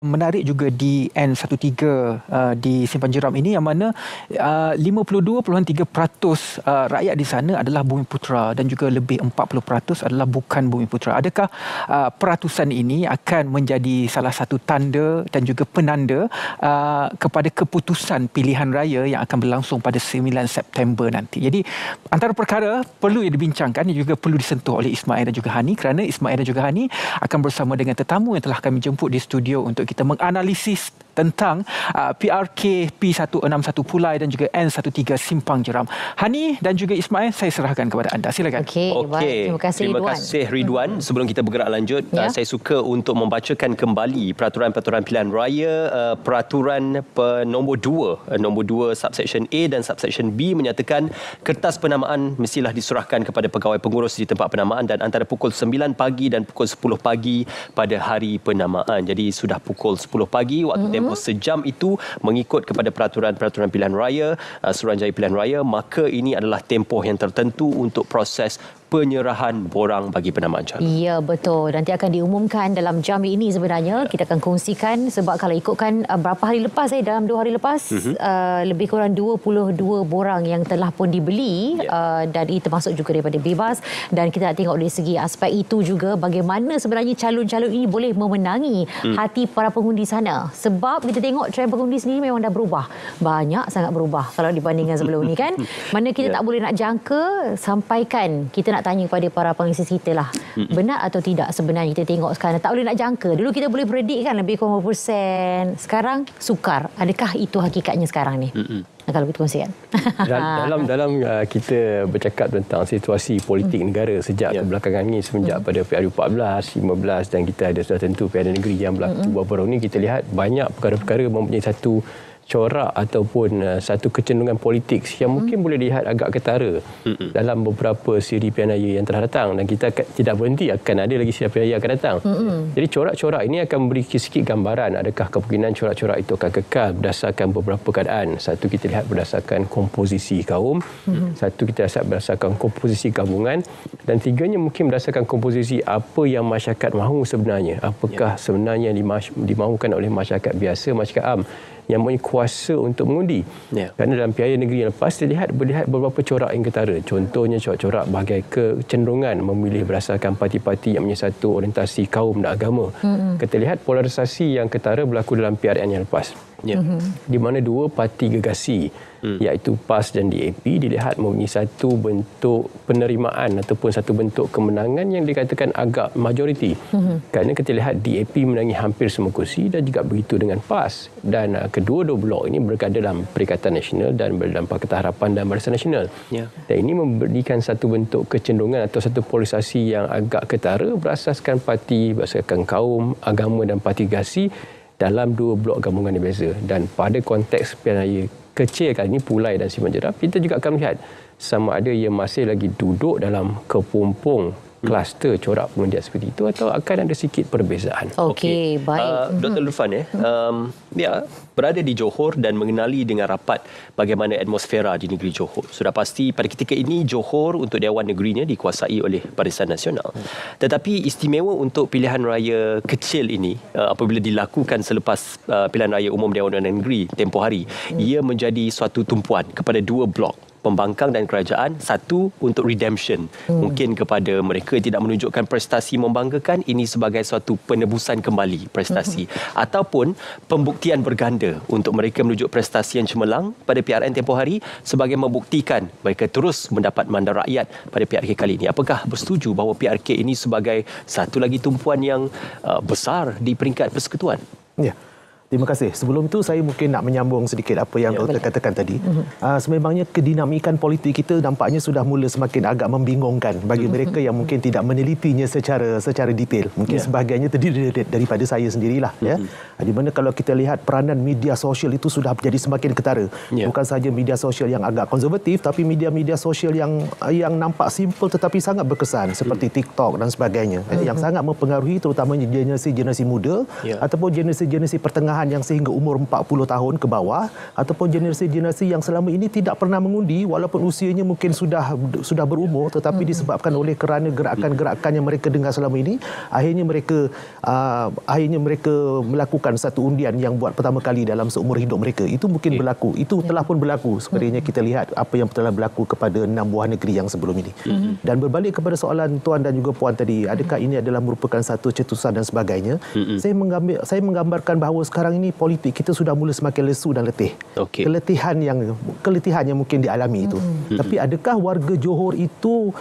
Menarik juga di N13 di Simpang Jeram ini, yang mana 52.3% rakyat di sana adalah Bumiputera dan juga lebih 40% adalah bukan Bumiputera. Adakah peratusan ini akan menjadi salah satu tanda dan juga penanda kepada keputusan pilihan raya yang akan berlangsung pada 9 September nanti? Jadi antara perkara perlu dibincangkan yang juga perlu disentuh oleh Ismail dan juga Hani, kerana Ismail dan juga Hani akan bersama dengan tetamu yang telah kami jemput di studio untuk kita menganalisis tentang PRK P161 Pulai dan juga N13 Simpang Jeram. Hani dan juga Ismail, saya serahkan kepada anda. Silakan. Okey. Terima kasih Ridwan. Sebelum kita bergerak lanjut, saya suka untuk membacakan kembali peraturan-peraturan pilihan raya. Peraturan nombor 2 subsection A dan subsection B menyatakan kertas penamaan mestilah diserahkan kepada pegawai pengurus di tempat penamaan dan antara pukul 9 pagi dan pukul 10 pagi pada hari penamaan. Jadi sudah pukul 10 pagi, waktu tempoh sejam itu mengikut kepada peraturan-peraturan pilihan raya, Suruhanjaya Pilihan Raya, maka ini adalah tempoh yang tertentu untuk proses penyerahan borang bagi penamaan calon. Ya, betul. Nanti akan diumumkan dalam jam ini sebenarnya. Kita akan kongsikan, sebab kalau ikutkan berapa hari lepas, dalam 2 hari lepas, lebih kurang 22 borang yang telah pun dibeli, dan itu termasuk juga daripada bebas. Dan kita nak tengok dari segi aspek itu juga bagaimana sebenarnya calon-calon ini boleh memenangi hati para pengundi sana. Sebab kita tengok trend pengundi sendiri memang dah berubah. Banyak sangat berubah kalau dibandingkan sebelum ni kan. Mana kita tak boleh nak jangka, sampaikan kita nak tanya kepada para pengisi kita lah. Benar atau tidak sebenarnya kita tengok sekarang. Tak boleh nak jangka. Dulu kita boleh predik kan lebih kurang 50%. Sekarang sukar. Adakah itu hakikatnya sekarang ni? Kalau kita kongsikan. Dalam kita bercakap tentang situasi politik negara sejak kebelakangan ini, semenjak pada PRU 14, 15 dan kita ada sudah tentu pilihan negeri yang berlaku baru-baru ini, kita lihat banyak perkara-perkara mempunyai satu corak ataupun satu kecenderungan politik yang mungkin boleh dilihat agak ketara dalam beberapa siri pilihan raya yang telah datang, dan kita tidak berhenti, akan ada lagi siri pilihan raya akan datang. Jadi corak-corak ini akan memberi sedikit gambaran adakah kemungkinan corak-corak itu akan kekal berdasarkan beberapa keadaan. Satu kita lihat berdasarkan komposisi kaum, satu kita lihat berdasarkan komposisi gabungan, dan tiganya mungkin berdasarkan komposisi apa yang masyarakat mahu sebenarnya. Apakah sebenarnya dimahukan oleh masyarakat biasa, masyarakat am yang mempunyai kuasa untuk mengundi. Kerana dalam pilihan negeri yang lepas terlihat beberapa corak yang ketara. Contohnya corak-corak bahagai kecenderungan memilih berdasarkan parti-parti yang mempunyai satu orientasi kaum dan agama. Kita lihat polarisasi yang ketara berlaku dalam PRN yang lepas. Di mana dua parti gegasi iaitu PAS dan DAP dilihat mempunyai satu bentuk penerimaan ataupun satu bentuk kemenangan yang dikatakan agak majoriti. Kerana kita lihat DAP menangi hampir semua kursi dan juga begitu dengan PAS. Dan kedua-dua blok ini berada dalam Perikatan Nasional dan berada dalam Pakatan Harapan dan Barisan Nasional. Dan ini memberikan satu bentuk kecenderungan atau satu polarisasi yang agak ketara berasaskan parti, berdasarkan kaum, agama dan parti gegasi dalam dua blok gabungan yang berbeza. Dan pada konteks pilihan raya kecil kali ini, Pulai dan Simpang Jeram, kita juga akan melihat sama ada ia masih lagi duduk dalam kepompong kluster corak pengundian seperti itu atau akan ada sedikit perbezaan. Okey, baik. Dr. Lufan berada di Johor dan mengenali dengan rapat bagaimana atmosfera di negeri Johor. Sudah pasti pada ketika ini Johor untuk Dewan Negerinya dikuasai oleh Barisan Nasional. Tetapi istimewa untuk pilihan raya kecil ini apabila dilakukan selepas pilihan raya umum Dewan Negeri tempoh hari, ia menjadi suatu tumpuan kepada dua blok, pembangkang dan kerajaan. Satu untuk redemption, mungkin kepada mereka yang tidak menunjukkan prestasi membanggakan, ini sebagai suatu penebusan kembali prestasi, ataupun pembuktian berganda untuk mereka menunjuk prestasi yang cemerlang pada PRN tempoh hari sebagai membuktikan mereka terus mendapat mandat rakyat pada PRK kali ini. Apakah bersetuju bahawa PRK ini sebagai satu lagi tumpuan yang besar di peringkat persekutuan? Ya. Terima kasih. Sebelum itu saya mungkin nak menyambung sedikit apa yang doktor katakan tadi. Sememangnya kedinamikan politik kita nampaknya sudah mula semakin agak membingungkan bagi mereka yang mungkin tidak menelitinya secara detail. Mungkin sebahagiannya terdiri daripada saya sendirilah. Di mana kalau kita lihat peranan media sosial itu sudah menjadi semakin ketara. Bukan sahaja media sosial yang agak konservatif, tapi media-media sosial yang nampak simple tetapi sangat berkesan seperti TikTok dan sebagainya. Yang sangat mempengaruhi terutamanya generasi-generasi muda ataupun generasi-generasi pertengahan kalangan yang sehingga umur 40 tahun ke bawah ataupun generasi-generasi yang selama ini tidak pernah mengundi walaupun usianya mungkin sudah berumur, tetapi disebabkan oleh kerana gerakan-gerakan yang mereka dengar selama ini, akhirnya mereka melakukan satu undian yang buat pertama kali dalam seumur hidup mereka. Itu mungkin berlaku. Itu telah pun berlaku. Sebenarnya kita lihat apa yang telah berlaku kepada 6 buah negeri yang sebelum ini. Dan berbalik kepada soalan tuan dan juga puan tadi, adakah ini adalah merupakan satu cetusan dan sebagainya? Saya menggambarkan bahawa sekarang ini politik kita sudah mula semakin lesu dan letih. Keletihan yang mungkin dialami itu. Tapi adakah warga Johor itu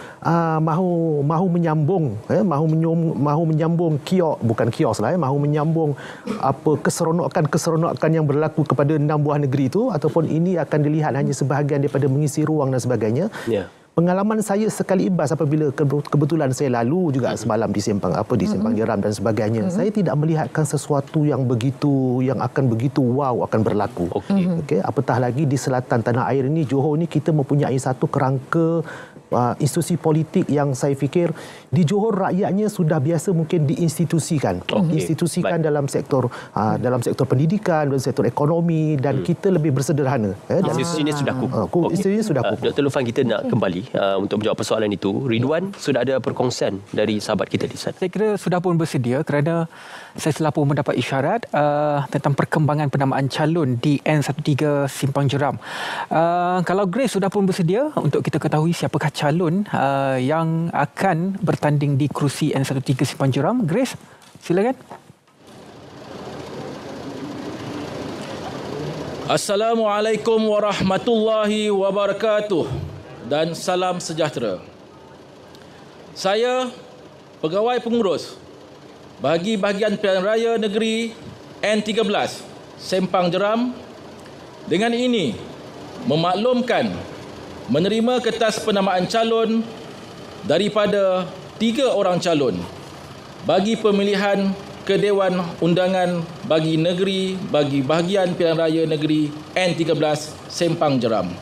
mahu menyambung mahu menyambung apa keseronokan yang berlaku kepada 6 buah negeri itu, ataupun ini akan dilihat hanya sebahagian daripada mengisi ruang dan sebagainya? Pengalaman saya sekali imbas apabila kebetulan saya lalu juga semalam di Simpang Jeram dan sebagainya. Saya tidak melihatkan sesuatu yang akan begitu wow akan berlaku. Okey, apatah lagi di selatan tanah air ini, Johor ini kita mempunyai satu kerangka institusi politik yang saya fikir di Johor rakyatnya sudah biasa mungkin diinstitusikan. Institusikan dalam sektor pendidikan, dalam sektor ekonomi, dan kita lebih bersederhana. Institusinya sudah kukuh. Institusinya sudah kukuh. Dr. Lufan, kita nak kembali untuk menjawab persoalan itu. Ridwan, sudah ada perkongsian dari sahabat kita di sana? Saya kira sudah pun bersedia kerana saya telah pun mendapat isyarat tentang perkembangan penamaan calon di N13 Simpang Jeram. Kalau Grace sudah pun bersedia untuk kita ketahui siapakah calon yang akan bertanding di kerusi N13 Simpang Jeram. Grace, silakan. Assalamualaikum warahmatullahi wabarakatuh dan salam sejahtera. Saya, pegawai pengurus bagi bahagian Pilihan Raya Negeri N13 Sempang Jeram, dengan ini memaklumkan menerima kertas penamaan calon daripada 3 orang calon bagi pemilihan ke Dewan Undangan bagi Negeri bagi bahagian Pilihan Raya Negeri N13 Sempang Jeram.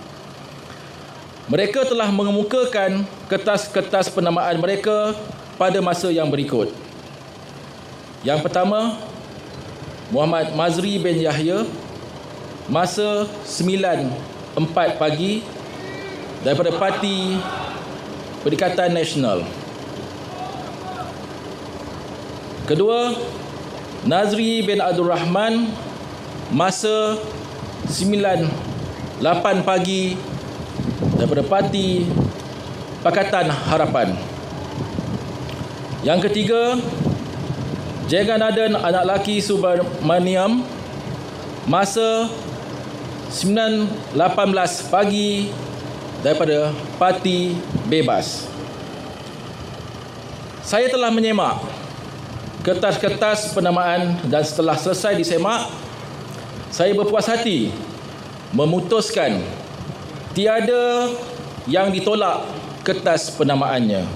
Mereka telah mengemukakan kertas-kertas penamaan mereka pada masa yang berikut. Yang pertama, Muhammad Mazri bin Yahya, masa 9:04 pagi daripada Parti Perikatan Nasional. Kedua, Nazri bin Abdul Rahman, masa 9:08 pagi daripada Parti Pakatan Harapan. Yang ketiga, Jeganaden anak laki Subramaniam, masa 9:18 pagi daripada Parti Bebas. Saya telah menyemak kertas-kertas penamaan dan setelah selesai disemak, saya berpuas hati memutuskan tiada yang ditolak kertas penamaannya.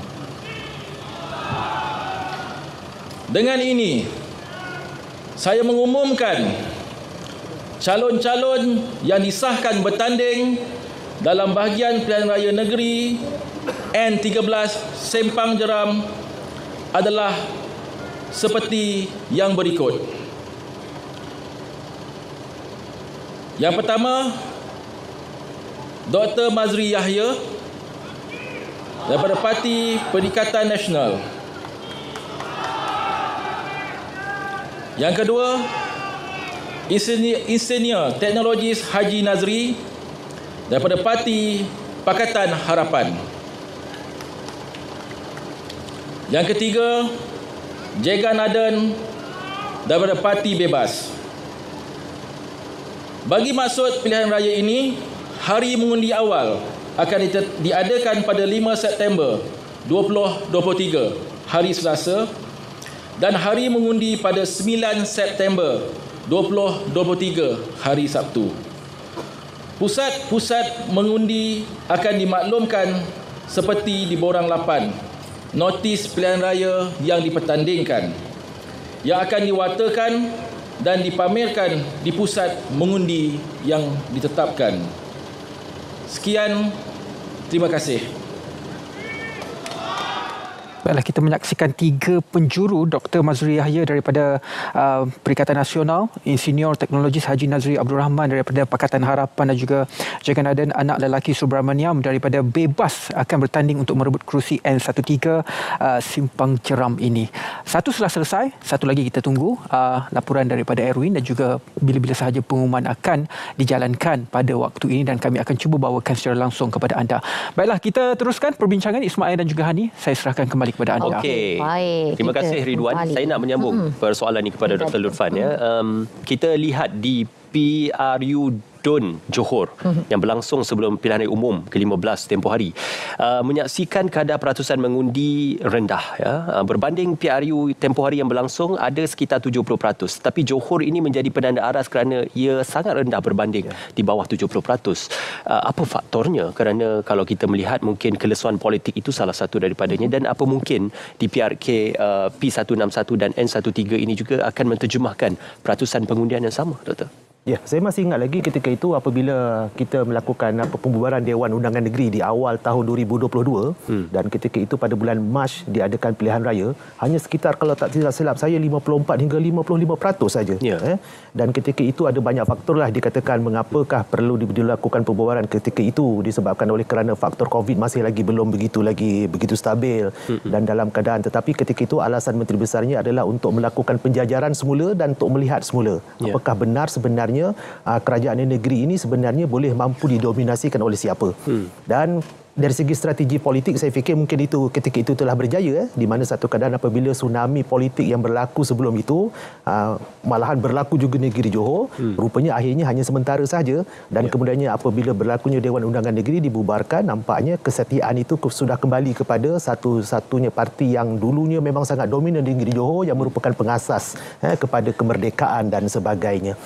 Dengan ini, saya mengumumkan calon-calon yang disahkan bertanding dalam bahagian Pilihan Raya Negeri N13 Sempang Jeram adalah seperti yang berikut. Yang pertama, Dr. Mazri Yahya daripada Parti Perikatan Nasional. Yang kedua, Insinyur Teknologis Haji Nazri daripada Parti Pakatan Harapan. Yang ketiga, Jeganaden daripada Parti Bebas. Bagi maksud pilihan raya ini, hari mengundi awal akan diadakan pada 5 September 2023, hari Selasa, dan hari mengundi pada 9 September 2023, hari Sabtu. Pusat-pusat mengundi akan dimaklumkan seperti di borang 8, notis pilihan raya yang dipertandingkan, yang akan diwartakan dan dipamerkan di pusat mengundi yang ditetapkan. Sekian, terima kasih. Baiklah, kita menyaksikan 3 penjuru Dr. Mazrui Yahya daripada Perikatan Nasional, Insinyur Teknologis Haji Nazri Abdul Rahman daripada Pakatan Harapan dan juga Jaganaden anak lelaki Subramaniam daripada Bebas akan bertanding untuk merebut kerusi N13 Simpang Jeram ini. Satu telah selesai, satu lagi kita tunggu laporan daripada Erwin dan juga bila-bila sahaja pengumuman akan dijalankan pada waktu ini dan kami akan cuba bawakan secara langsung kepada anda. Baiklah, kita teruskan perbincangan Ismail dan juga Hani. Saya serahkan kembali kepada anda. Okey. Baik. Terima kasih Ridwan. Saya nak menyambung persoalan ini kepada Dr. Lurfan. Kita lihat di PRU Dun Johor yang berlangsung sebelum pilihan raya umum ke-15 tempoh hari menyaksikan kadar peratusan mengundi rendah berbanding PRU tempoh hari yang berlangsung ada sekitar 70%, tapi Johor ini menjadi penanda aras kerana ia sangat rendah berbanding di bawah 70%. Apa faktornya? Kerana kalau kita melihat mungkin kelesuan politik itu salah satu daripadanya, dan apa mungkin di PRK P161 dan N13 ini juga akan menterjemahkan peratusan pengundian yang sama, Doktor? Ya, saya masih ingat lagi ketika itu apabila kita melakukan pembubaran Dewan Undangan Negeri di awal tahun 2022 dan ketika itu pada bulan Mac diadakan pilihan raya, hanya sekitar kalau tak silap saya 54 hingga 55% saja. Dan ketika itu ada banyak faktor lah dikatakan mengapakah perlu dilakukan pembubaran ketika itu, disebabkan oleh kerana faktor COVID masih lagi belum begitu stabil dan dalam keadaan, tetapi ketika itu alasan menteri besarnya adalah untuk melakukan penjajaran semula dan untuk melihat semula apakah benar sebenarnya kerajaan negeri ini sebenarnya boleh mampu didominasikan oleh siapa. Dan dari segi strategi politik saya fikir mungkin itu ketika itu telah berjaya di mana satu keadaan apabila tsunami politik yang berlaku sebelum itu malahan berlaku juga negeri Johor, rupanya akhirnya hanya sementara sahaja dan kemudiannya apabila berlakunya Dewan Undangan Negeri dibubarkan, nampaknya kesetiaan itu sudah kembali kepada satu-satunya parti yang dulunya memang sangat dominan di negeri Johor yang merupakan pengasas kepada kemerdekaan dan sebagainya.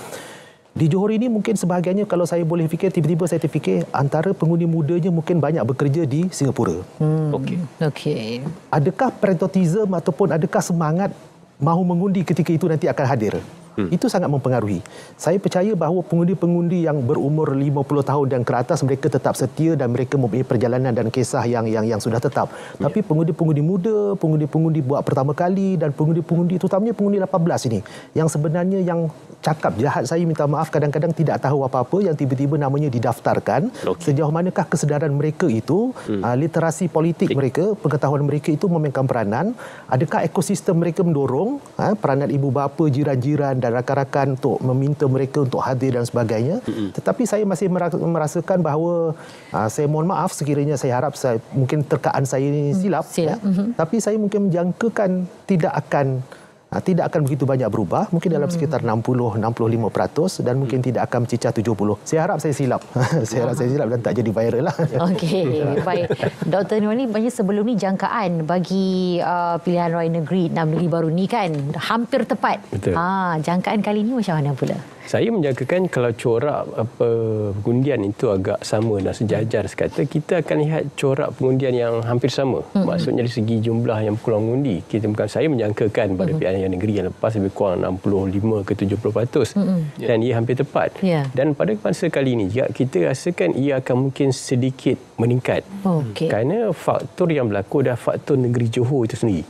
Di Johor ini mungkin sebahagiannya kalau saya boleh fikir, tiba-tiba saya terfikir antara pengundi mudanya mungkin banyak bekerja di Singapura. Okey. Adakah patriotism ataupun adakah semangat mahu mengundi ketika itu nanti akan hadir? Itu sangat mempengaruhi. Saya percaya bahawa pengundi-pengundi yang berumur 50 tahun dan ke atas mereka tetap setia dan mereka mempunyai perjalanan dan kisah yang sudah tetap. Tapi pengundi-pengundi muda, pengundi-pengundi buat pertama kali dan pengundi-pengundi terutamanya pengundi 18 ini yang sebenarnya yang cakap jahat, saya minta maaf, kadang-kadang tidak tahu apa-apa yang tiba-tiba namanya didaftarkan. Sejauh manakah kesedaran mereka itu, literasi politik mereka, pengetahuan mereka itu memainkan peranan? Adakah ekosistem mereka mendorong peranan ibu bapa, jiran-jiran dan rakan-rakan untuk meminta mereka untuk hadir dan sebagainya? Tetapi saya masih merasakan bahawa saya mohon maaf sekiranya saya harap mungkin terkaan saya ini silap. Tapi saya mungkin menjangkakan tidak akan begitu banyak berubah, mungkin dalam sekitar 60-65% dan mungkin tidak akan mencecah 70. Saya harap saya silap. Saya harap saya silap dan tak jadi viral lah. Okey, baik. Dr. Nurwani, banyak sebelum ni jangkaan bagi pilihan raya negeri 6 negeri baru ni kan hampir tepat. Betul. Jangkaan kali ni macam mana pula? Saya menjangkakan kalau corak pengundian itu agak sama dan sejajar sekata, kita akan lihat corak pengundian yang hampir sama. Maksudnya dari segi jumlah yang peluang mengundi. Saya menjangkakan pada pilihan negeri yang lepas lebih kurang 65 ke 70% dan ia hampir tepat. Dan pada masa kali ini juga kita rasakan ia akan mungkin sedikit meningkat. Kerana faktor yang berlaku adalah faktor negeri Johor itu sendiri.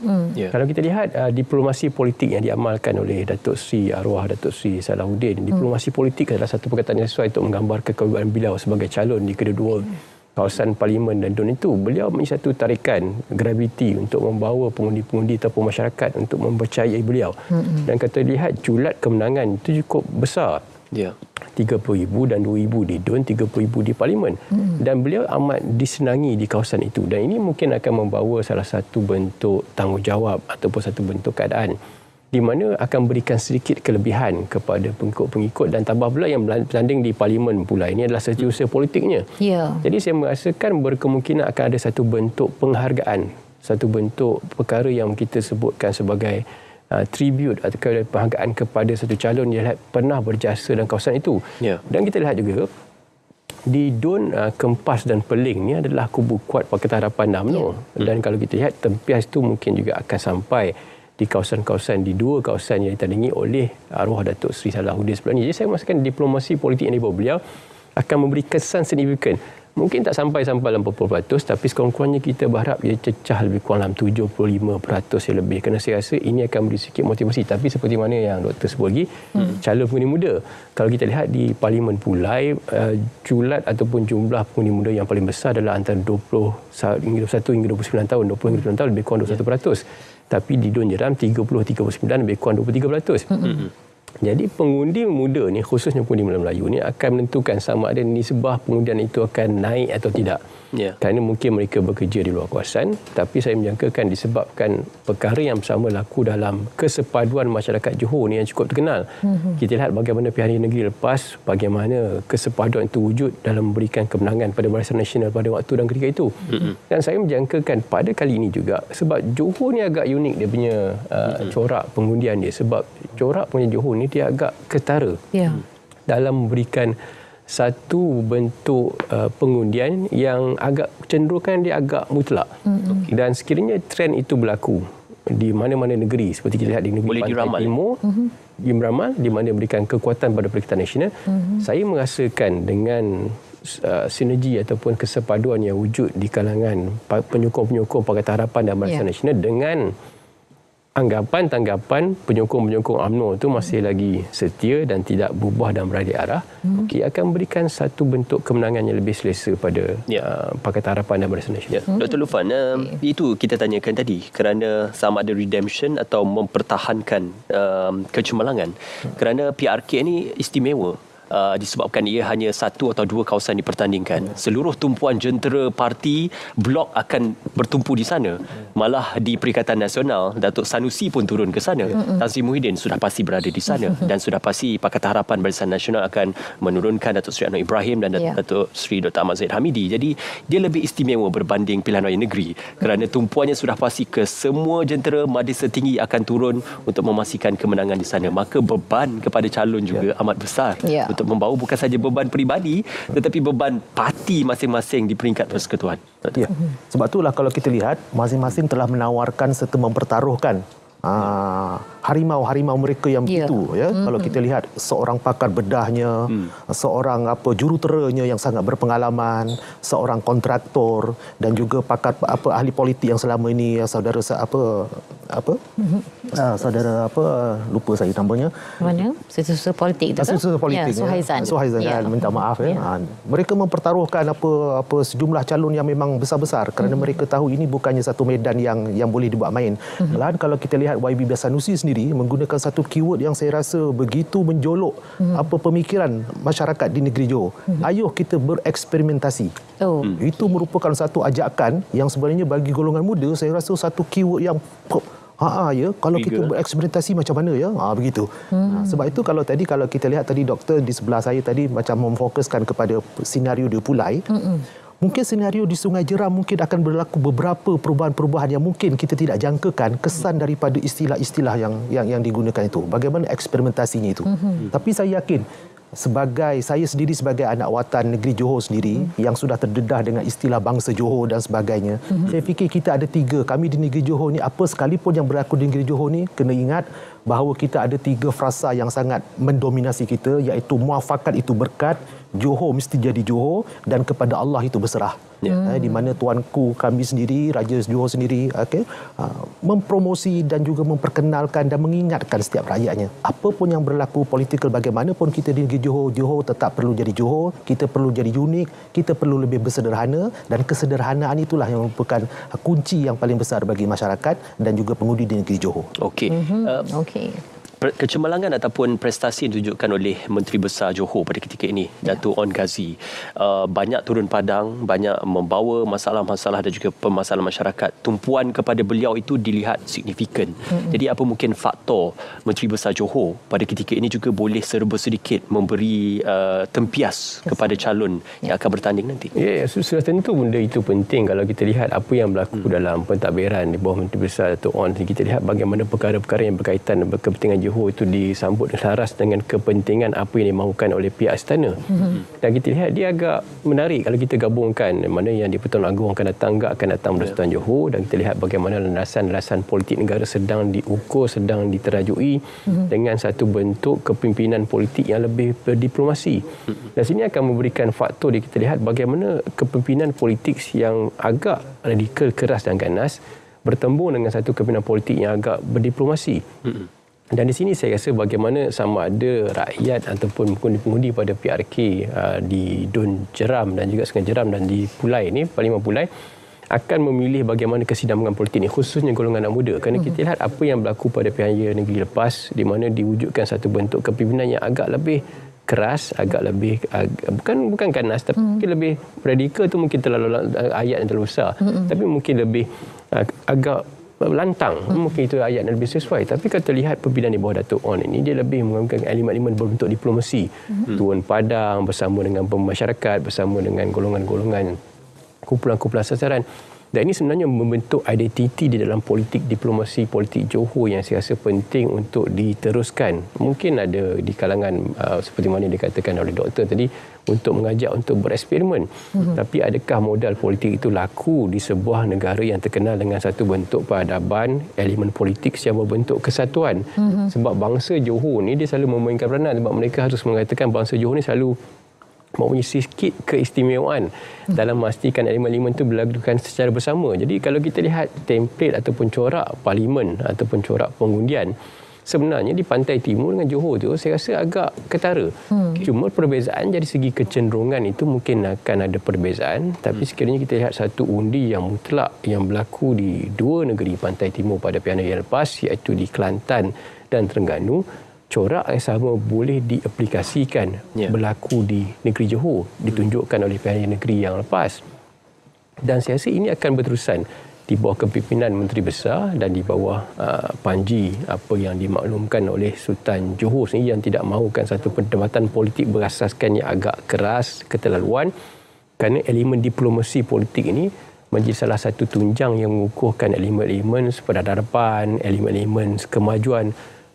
Kalau kita lihat diplomasi politik yang diamalkan oleh Datuk Seri Arwah Datuk Seri Salahuddin, diplomasi politik adalah satu perkataan yang sesuai untuk menggambarkan kewibawaan beliau sebagai calon di kedua-dua kawasan Parlimen dan DUN itu. Beliau mempunyai satu tarikan graviti untuk membawa pengundi-pengundi ataupun masyarakat untuk mempercayai beliau. Dan kita lihat julat kemenangan itu cukup besar. 30,000 dan 2,000 di DUN, 30,000 di Parlimen. Dan beliau amat disenangi di kawasan itu. Dan ini mungkin akan membawa salah satu bentuk tanggungjawab ataupun satu bentuk keadaan di mana akan berikan sedikit kelebihan kepada pengikut-pengikut dan tambah pula yang bertanding di Parlimen pula. Ini adalah setiausaha politiknya. Jadi saya merasakan berkemungkinan akan ada satu bentuk penghargaan, satu bentuk perkara yang kita sebutkan sebagai tribute atau penghargaan kepada satu calon yang pernah berjasa dalam kawasan itu. Dan kita lihat juga di DUN, Kempas dan Peling ni adalah kubu kuat Pakatan Harapan UMNO. Dan kalau kita lihat tempias itu mungkin juga akan sampai di kawasan-kawasan, di dua kawasan yang ditandingi oleh arwah Datuk Seri Salahuddin sebelum ini. Jadi saya merasakan diplomasi politik yang dibawa beliau akan memberi kesan signifikan Mungkin tak sampai 80%, tapi sekurang-kurangnya kita berharap ia cecah lebih kurang dalam 75% yang lebih. Kerana saya rasa ini akan beri sikit motivasi. Tapi seperti mana yang Dr. sebut lagi, calon pengundi muda. Kalau kita lihat di Parlimen Pulai, julat ataupun jumlah pengundi muda yang paling besar adalah antara 21 hingga 29 tahun. 20 hingga 29 tahun lebih kurang 21%. Tapi di Dun Jeram 30-39 lebih kurang 23%. Jadi pengundi muda ni, khususnya pengundi Melayu ni, akan menentukan sama ada nisbah pengundian itu akan naik atau tidak. Kerana mungkin mereka bekerja di luar kawasan, tapi saya menjangkakan disebabkan perkara yang sama laku dalam kesepaduan masyarakat Johor ni yang cukup terkenal. Kita lihat bagaimana pilihan raya negeri lepas, bagaimana kesepaduan itu wujud dalam memberikan kemenangan pada Barisan Nasional pada waktu dan ketika itu. Dan saya menjangkakan pada kali ini juga, sebab Johor ni agak unik dia punya corak pengundian dia, sebab corak pengundian Johor ni dia agak ketara dalam memberikan satu bentuk pengundian yang agak cenderungkan dia agak mutlak. Dan sekiranya trend itu berlaku di mana-mana negeri, seperti kita lihat di negeri Pantai Timur, diramal, di mana memberikan kekuatan pada Perikatan Nasional, saya merasakan dengan sinergi ataupun kesepaduan yang wujud di kalangan penyokong-penyokong Pakatan Harapan dan Barisan Nasional dengan anggapan-tanggapan penyokong-penyokong UMNO itu masih lagi setia dan tidak berubah dan berada arah, ia akan memberikan satu bentuk kemenangan yang lebih selesa pada Pakatan Harapan dan Barisan Nasional. Dr. Lufan, itu kita tanyakan tadi, kerana sama ada redemption atau mempertahankan kecemerlangan. Kerana PRK ini istimewa. Disebabkan ia hanya satu atau dua kawasan dipertandingkan. Seluruh tumpuan jentera parti blok akan bertumpu di sana. Malah di Perikatan Nasional, Datuk Sanusi pun turun ke sana. Tan Sri Muhyiddin sudah pasti berada di sana. Dan sudah pasti Pakatan Harapan Barisan Nasional akan menurunkan Datuk Seri Anwar Ibrahim dan Datuk Seri Dr. Ahmad Zahid Hamidi. Jadi dia lebih istimewa berbanding pilihan raya negeri. Kerana tumpuannya sudah pasti ke semua jentera majlis tertinggi akan turun untuk memastikan kemenangan di sana. Maka beban kepada calon juga amat besar. Untuk membawa bukan saja beban peribadi tetapi beban parti masing-masing di peringkat persekutuan. Sebab itulah kalau kita lihat masing-masing telah menawarkan serta mempertaruhkan harimau-harimau mereka yang begitu kalau kita lihat seorang pakar bedahnya, seorang juruteranya yang sangat berpengalaman, seorang kontraktor dan juga pakar ahli politik yang selama ini saudara lupa saya namanya. Mana? Setiausaha politik tu. Setiausaha politik. Suhaizan minta maaf mereka mempertaruhkan sejumlah calon yang memang besar-besar kerana mereka tahu ini bukannya satu medan yang boleh dibuat main. Malahan kalau kita lihat YB Sanusi sendiri menggunakan satu keyword yang saya rasa begitu menjolok pemikiran masyarakat di negeri Johor. Ayuh kita bereksperimentasi. Itu merupakan satu ajakan yang sebenarnya bagi golongan muda saya rasa satu keyword yang kalau kita bereksperimentasi macam mana begitu. Sebab itu kalau kita lihat tadi doktor di sebelah saya tadi macam memfokuskan kepada senario di Pulai. Mungkin senario di Sungai Jeram mungkin akan berlaku beberapa perubahan-perubahan yang mungkin kita tidak jangkakan kesan daripada istilah-istilah yang digunakan itu. Bagaimana eksperimentasinya itu. Tapi saya yakin saya sendiri sebagai anak watan negeri Johor sendiri yang sudah terdedah dengan istilah bangsa Johor dan sebagainya. Saya fikir kita ada tiga. Kami di negeri Johor ni apa sekalipun yang berlaku di negeri Johor ni kena ingat bahawa kita ada tiga frasa yang sangat mendominasi kita iaitu muafakat itu berkat, Johor mesti jadi Johor dan kepada Allah itu berserah. Di mana tuanku kami sendiri, Raja Johor sendiri mempromosi dan juga memperkenalkan dan mengingatkan setiap rakyatnya. Apa pun yang berlaku politikal bagaimanapun kita di negeri Johor, Johor tetap perlu jadi Johor, kita perlu jadi unik, kita perlu lebih bersederhana dan kesederhanaan itulah yang merupakan kunci yang paling besar bagi masyarakat dan juga pengundi di negeri Johor. Okey. Kecemerlangan ataupun prestasi yang ditunjukkan oleh Menteri Besar Johor pada ketika ini, Datuk On Ghazi, banyak turun padang, banyak membawa masalah-masalah dan juga permasalahan masyarakat. Tumpuan kepada beliau itu dilihat signifikan. Jadi apa mungkin faktor Menteri Besar Johor pada ketika ini juga boleh serba sedikit memberi tempias kepada calon yang akan bertanding nanti? Sudah tentu benda itu penting. Kalau kita lihat apa yang berlaku dalam pentadbiran di bawah Menteri Besar Datuk On, kita lihat bagaimana perkara-perkara yang berkaitan dengan kepentingan Johor Johor itu disambut selaras dengan kepentingan apa yang dimahukan oleh pihak istana. Dan kita lihat dia agak menarik kalau kita gabungkan mana yang di-Pertuan Agong akan datang pada Sultan Johor, dan kita lihat bagaimana landasan-landasan politik negara sedang diukur, sedang diterajui dengan satu bentuk kepimpinan politik yang lebih berdiplomasi. Dan sini akan memberikan faktor kita lihat bagaimana kepimpinan politik yang agak radikal, keras dan ganas bertembung dengan satu kepimpinan politik yang agak berdiplomasi. Dan di sini saya rasa bagaimana sama ada rakyat ataupun pengundi pada PRK di Dun Jeram dan juga Sungai Jeram dan di Pulai ni, Parlimen Pulai, akan memilih bagaimana kesidamatan politik ini, khususnya golongan anak muda. Kerana kita lihat apa yang berlaku pada pilihan raya negeri lepas, di mana diwujudkan satu bentuk kepimpinan yang agak lebih keras, agak lebih bukan ganas, tapi mungkin lebih radikal. Tu mungkin terlalu ayat yang terlalu besar, tapi mungkin lebih agak lantang. Mungkin itu ayat yang lebih sesuai. Tapi kalau terlihat pimpinan di bawah Datuk On ini, dia lebih menggunakan elemen-elemen berbentuk diplomasi. Turun padang bersama dengan masyarakat, bersama dengan golongan-golongan, kumpulan-kumpulan sasaran. Dan ini sebenarnya membentuk identiti di dalam politik diplomasi, politik Johor yang saya rasa penting untuk diteruskan. Mungkin ada di kalangan seperti mana dikatakan oleh doktor tadi, untuk mengajak untuk bereksperimen. Tapi adakah modal politik itu laku di sebuah negara yang terkenal dengan satu bentuk peradaban, elemen politik yang berbentuk kesatuan? Sebab bangsa Johor ni dia selalu memainkan peranan, sebab mereka harus mengatakan bangsa Johor ni selalu mempunyai sikit keistimewaan dalam memastikan elemen-elemen itu berlakukan secara bersama. Jadi kalau kita lihat template ataupun corak parlimen ataupun corak pengundian, sebenarnya di pantai timur dengan Johor tu saya rasa agak ketara. Cuma perbezaan dari segi kecenderungan itu mungkin akan ada perbezaan, tapi sekiranya kita lihat satu undi yang mutlak yang berlaku di dua negeri pantai timur pada pilihan raya lepas, iaitu di Kelantan dan Terengganu, corak yang sama boleh diaplikasikan berlaku di negeri Johor, ditunjukkan oleh pilihan negeri yang lepas. Dan saya rasa ini akan berterusan di bawah kepimpinan Menteri Besar dan di bawah Panji, apa yang dimaklumkan oleh Sultan Johor sendiri, yang tidak mahukan satu perdebatan politik berasaskan yang agak keras, keterlaluan, kerana elemen diplomasi politik ini menjadi salah satu tunjang yang mengukuhkan elemen-elemen peradaban, elemen-elemen kemajuan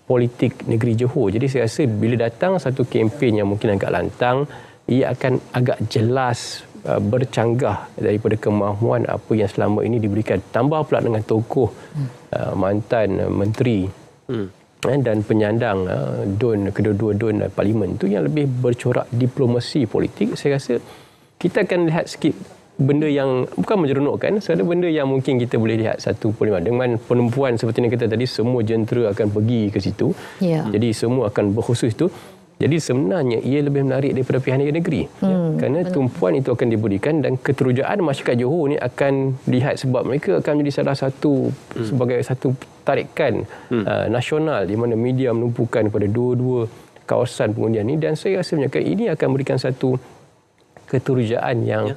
politik negeri Johor. Jadi saya rasa bila datang satu kempen yang mungkin agak lantang, ia akan agak jelas bercanggah daripada kemahuan apa yang selama ini diberikan. Tambah pula dengan tokoh mantan menteri dan penyandang kedua-dua Dun Parlimen itu yang lebih bercorak diplomasi politik. Saya rasa kita akan lihat sikit benda yang bukan menyeronokkan, ada benda yang mungkin kita boleh lihat 1.5 dengan penumpuan seperti yang kita tadi, semua jentera akan pergi ke situ. Jadi semua akan berkhusus itu. Jadi sebenarnya ia lebih menarik daripada pilihan raya negeri. Kerana tumpuan itu akan diberikan dan keterujaan masyarakat Johor ni akan lihat, sebab mereka akan menjadi salah satu sebagai satu tarikan nasional di mana media menumpukan pada dua-dua kawasan pengundian ini. Dan saya rasa ini akan memberikan satu keterujaan yang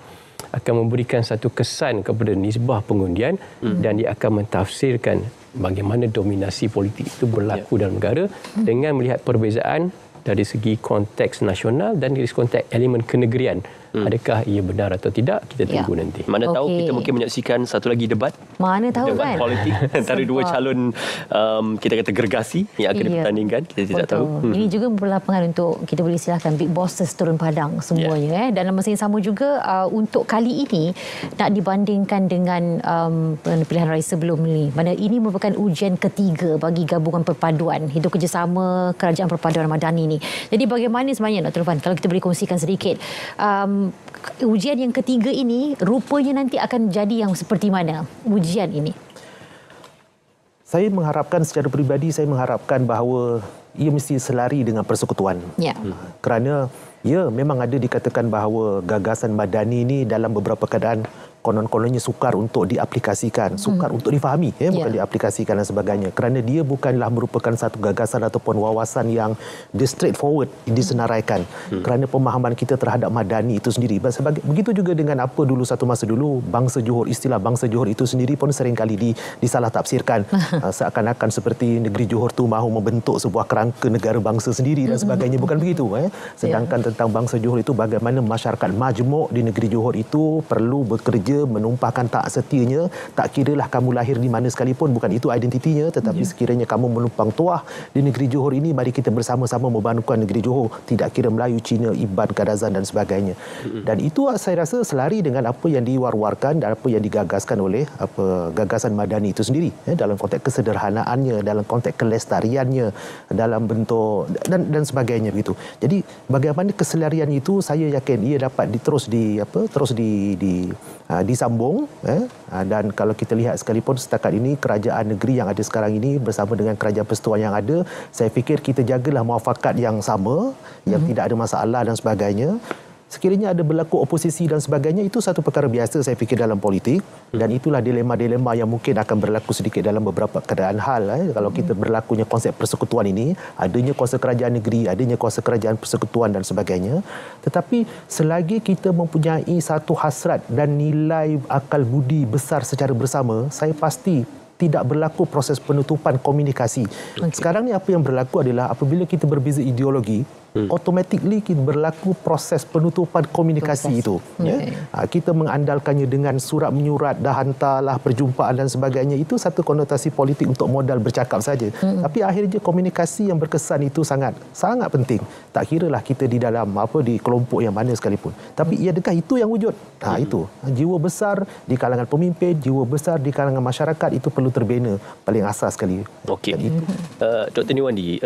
akan memberikan satu kesan kepada nisbah pengundian dan dia akan mentafsirkan bagaimana dominasi politik itu berlaku dalam negara dengan melihat perbezaan dari segi konteks nasional dan dari konteks elemen kenegerian. Adakah ia benar atau tidak, kita tunggu nanti. Mana tahu kita mungkin menyaksikan satu lagi debat. Mana tahu debat kan. politik antara dua calon kita kata gergasi yang akan dipertandingkan. Kita tidak tahu. Ini juga berlapangan untuk kita boleh istilahkan big bosses turun padang semuanya. Dalam masa yang sama juga untuk kali ini nak dibandingkan dengan pilihan raya sebelum ini. Mana ini merupakan ujian ketiga bagi gabungan perpaduan hidup kerjasama Kerajaan Perpaduan Madani ini. Jadi bagaimana sebenarnya Dr. Irfan, kalau kita boleh kongsikan sedikit, ujian yang ketiga ini rupanya nanti akan jadi yang seperti mana ujian ini? Saya mengharapkan, secara peribadi saya mengharapkan bahawa ia mesti selari dengan persekutuan. Kerana memang ada dikatakan bahawa gagasan Madani ini dalam beberapa keadaan konon-kononnya sukar untuk diaplikasikan, sukar untuk difahami, bukan diaplikasikan dan sebagainya. Kerana dia bukanlah merupakan satu gagasan ataupun wawasan yang straightforward disenaraikan. Kerana pemahaman kita terhadap Madani itu sendiri. Begitu juga dengan apa dulu satu masa dulu bangsa Johor, istilah bangsa Johor itu sendiri pun seringkali disalah tafsirkan. Seakan-akan seperti negeri Johor tu mahu membentuk sebuah kerangka negara bangsa sendiri dan sebagainya. Bukan begitu. Sedangkan tentang bangsa Johor itu, bagaimana masyarakat majmuk di negeri Johor itu perlu bekerja bekerja, menumpahkan tak setianya, tak kiralah kamu lahir di mana sekalipun, bukan itu identitinya, tetapi sekiranya kamu menumpang tuah di negeri Johor ini, mari kita bersama-sama membangunkan negeri Johor, tidak kira Melayu, Cina, Iban, Kadazan dan sebagainya. Dan itu saya rasa selari dengan apa yang diwar-warkan dan apa yang digagaskan oleh gagasan Madani itu sendiri, dalam konteks kesederhanaannya, dalam konteks kelestariannya, dalam bentuk dan sebagainya begitu. Jadi bagaimana keselarian itu, saya yakin ia dapat disambung, dan kalau kita lihat sekalipun setakat ini kerajaan negeri yang ada sekarang ini bersama dengan kerajaan persekutuan yang ada, saya fikir kita jagalah muafakat yang sama, yang tidak ada masalah dan sebagainya. Sekiranya ada berlaku oposisi dan sebagainya, itu satu perkara biasa saya fikir dalam politik, dan itulah dilema-dilema yang mungkin akan berlaku sedikit dalam beberapa keadaan hal. Kalau kita berlakunya konsep persekutuan ini, adanya kuasa kerajaan negeri, adanya kuasa kerajaan persekutuan dan sebagainya. Tetapi selagi kita mempunyai satu hasrat dan nilai akal budi besar secara bersama, saya pasti tidak berlaku proses penutupan komunikasi. Sekarang ni apa yang berlaku adalah apabila kita berbeza ideologi, automatically berlaku proses penutupan komunikasi itu. Kita mengandalkannya dengan surat menyurat, dah hantarlah perjumpaan dan sebagainya. Itu satu konotasi politik untuk modal bercakap saja. Tapi akhirnya komunikasi yang berkesan itu sangat penting. Tak kiralah kita di dalam di kelompok yang mana sekalipun. Tapi adakah itu yang wujud? Itu jiwa besar di kalangan pemimpin, jiwa besar di kalangan masyarakat itu perlu terbina paling asas sekali. Okey. Dr. Niwandi,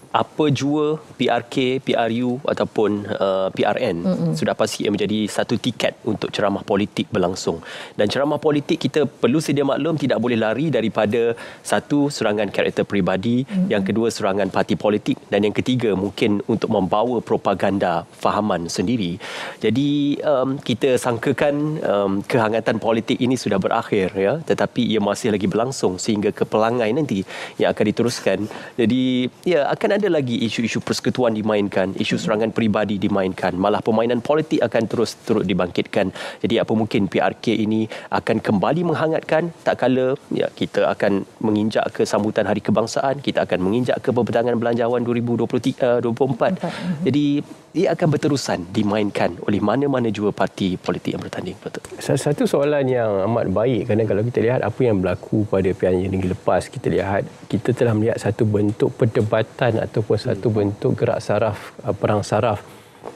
apa jua PRK, PRU ataupun PRN sudah pasti menjadi satu tiket untuk ceramah politik berlangsung. Dan ceramah politik kita perlu sedia maklum tidak boleh lari daripada satu, serangan karakter peribadi, yang kedua serangan parti politik, dan yang ketiga mungkin untuk membawa propaganda fahaman sendiri. Jadi kita sangkakan kehangatan politik ini sudah berakhir, ya, tetapi ia masih lagi berlangsung sehingga ke pelangai nanti yang akan diteruskan. Jadi ya, akan ada lagi isu-isu persekutuan dimainkan, isu serangan peribadi dimainkan, malah permainan politik akan terus dibangkitkan. Jadi apa mungkin PRK ini akan kembali menghangatkan, tak kala ya, kita akan menginjak ke sambutan Hari Kebangsaan, kita akan menginjak ke perbendaharaan belanjawan 2024. Jadi ia akan berterusan dimainkan oleh mana-mana jua parti politik yang bertanding. Betul. Satu soalan yang amat baik, kerana kalau kita lihat apa yang berlaku pada pilihan negeri lepas, kita lihat kita telah melihat satu bentuk perdebatan ataupun satu bentuk gerak saraf, perang saraf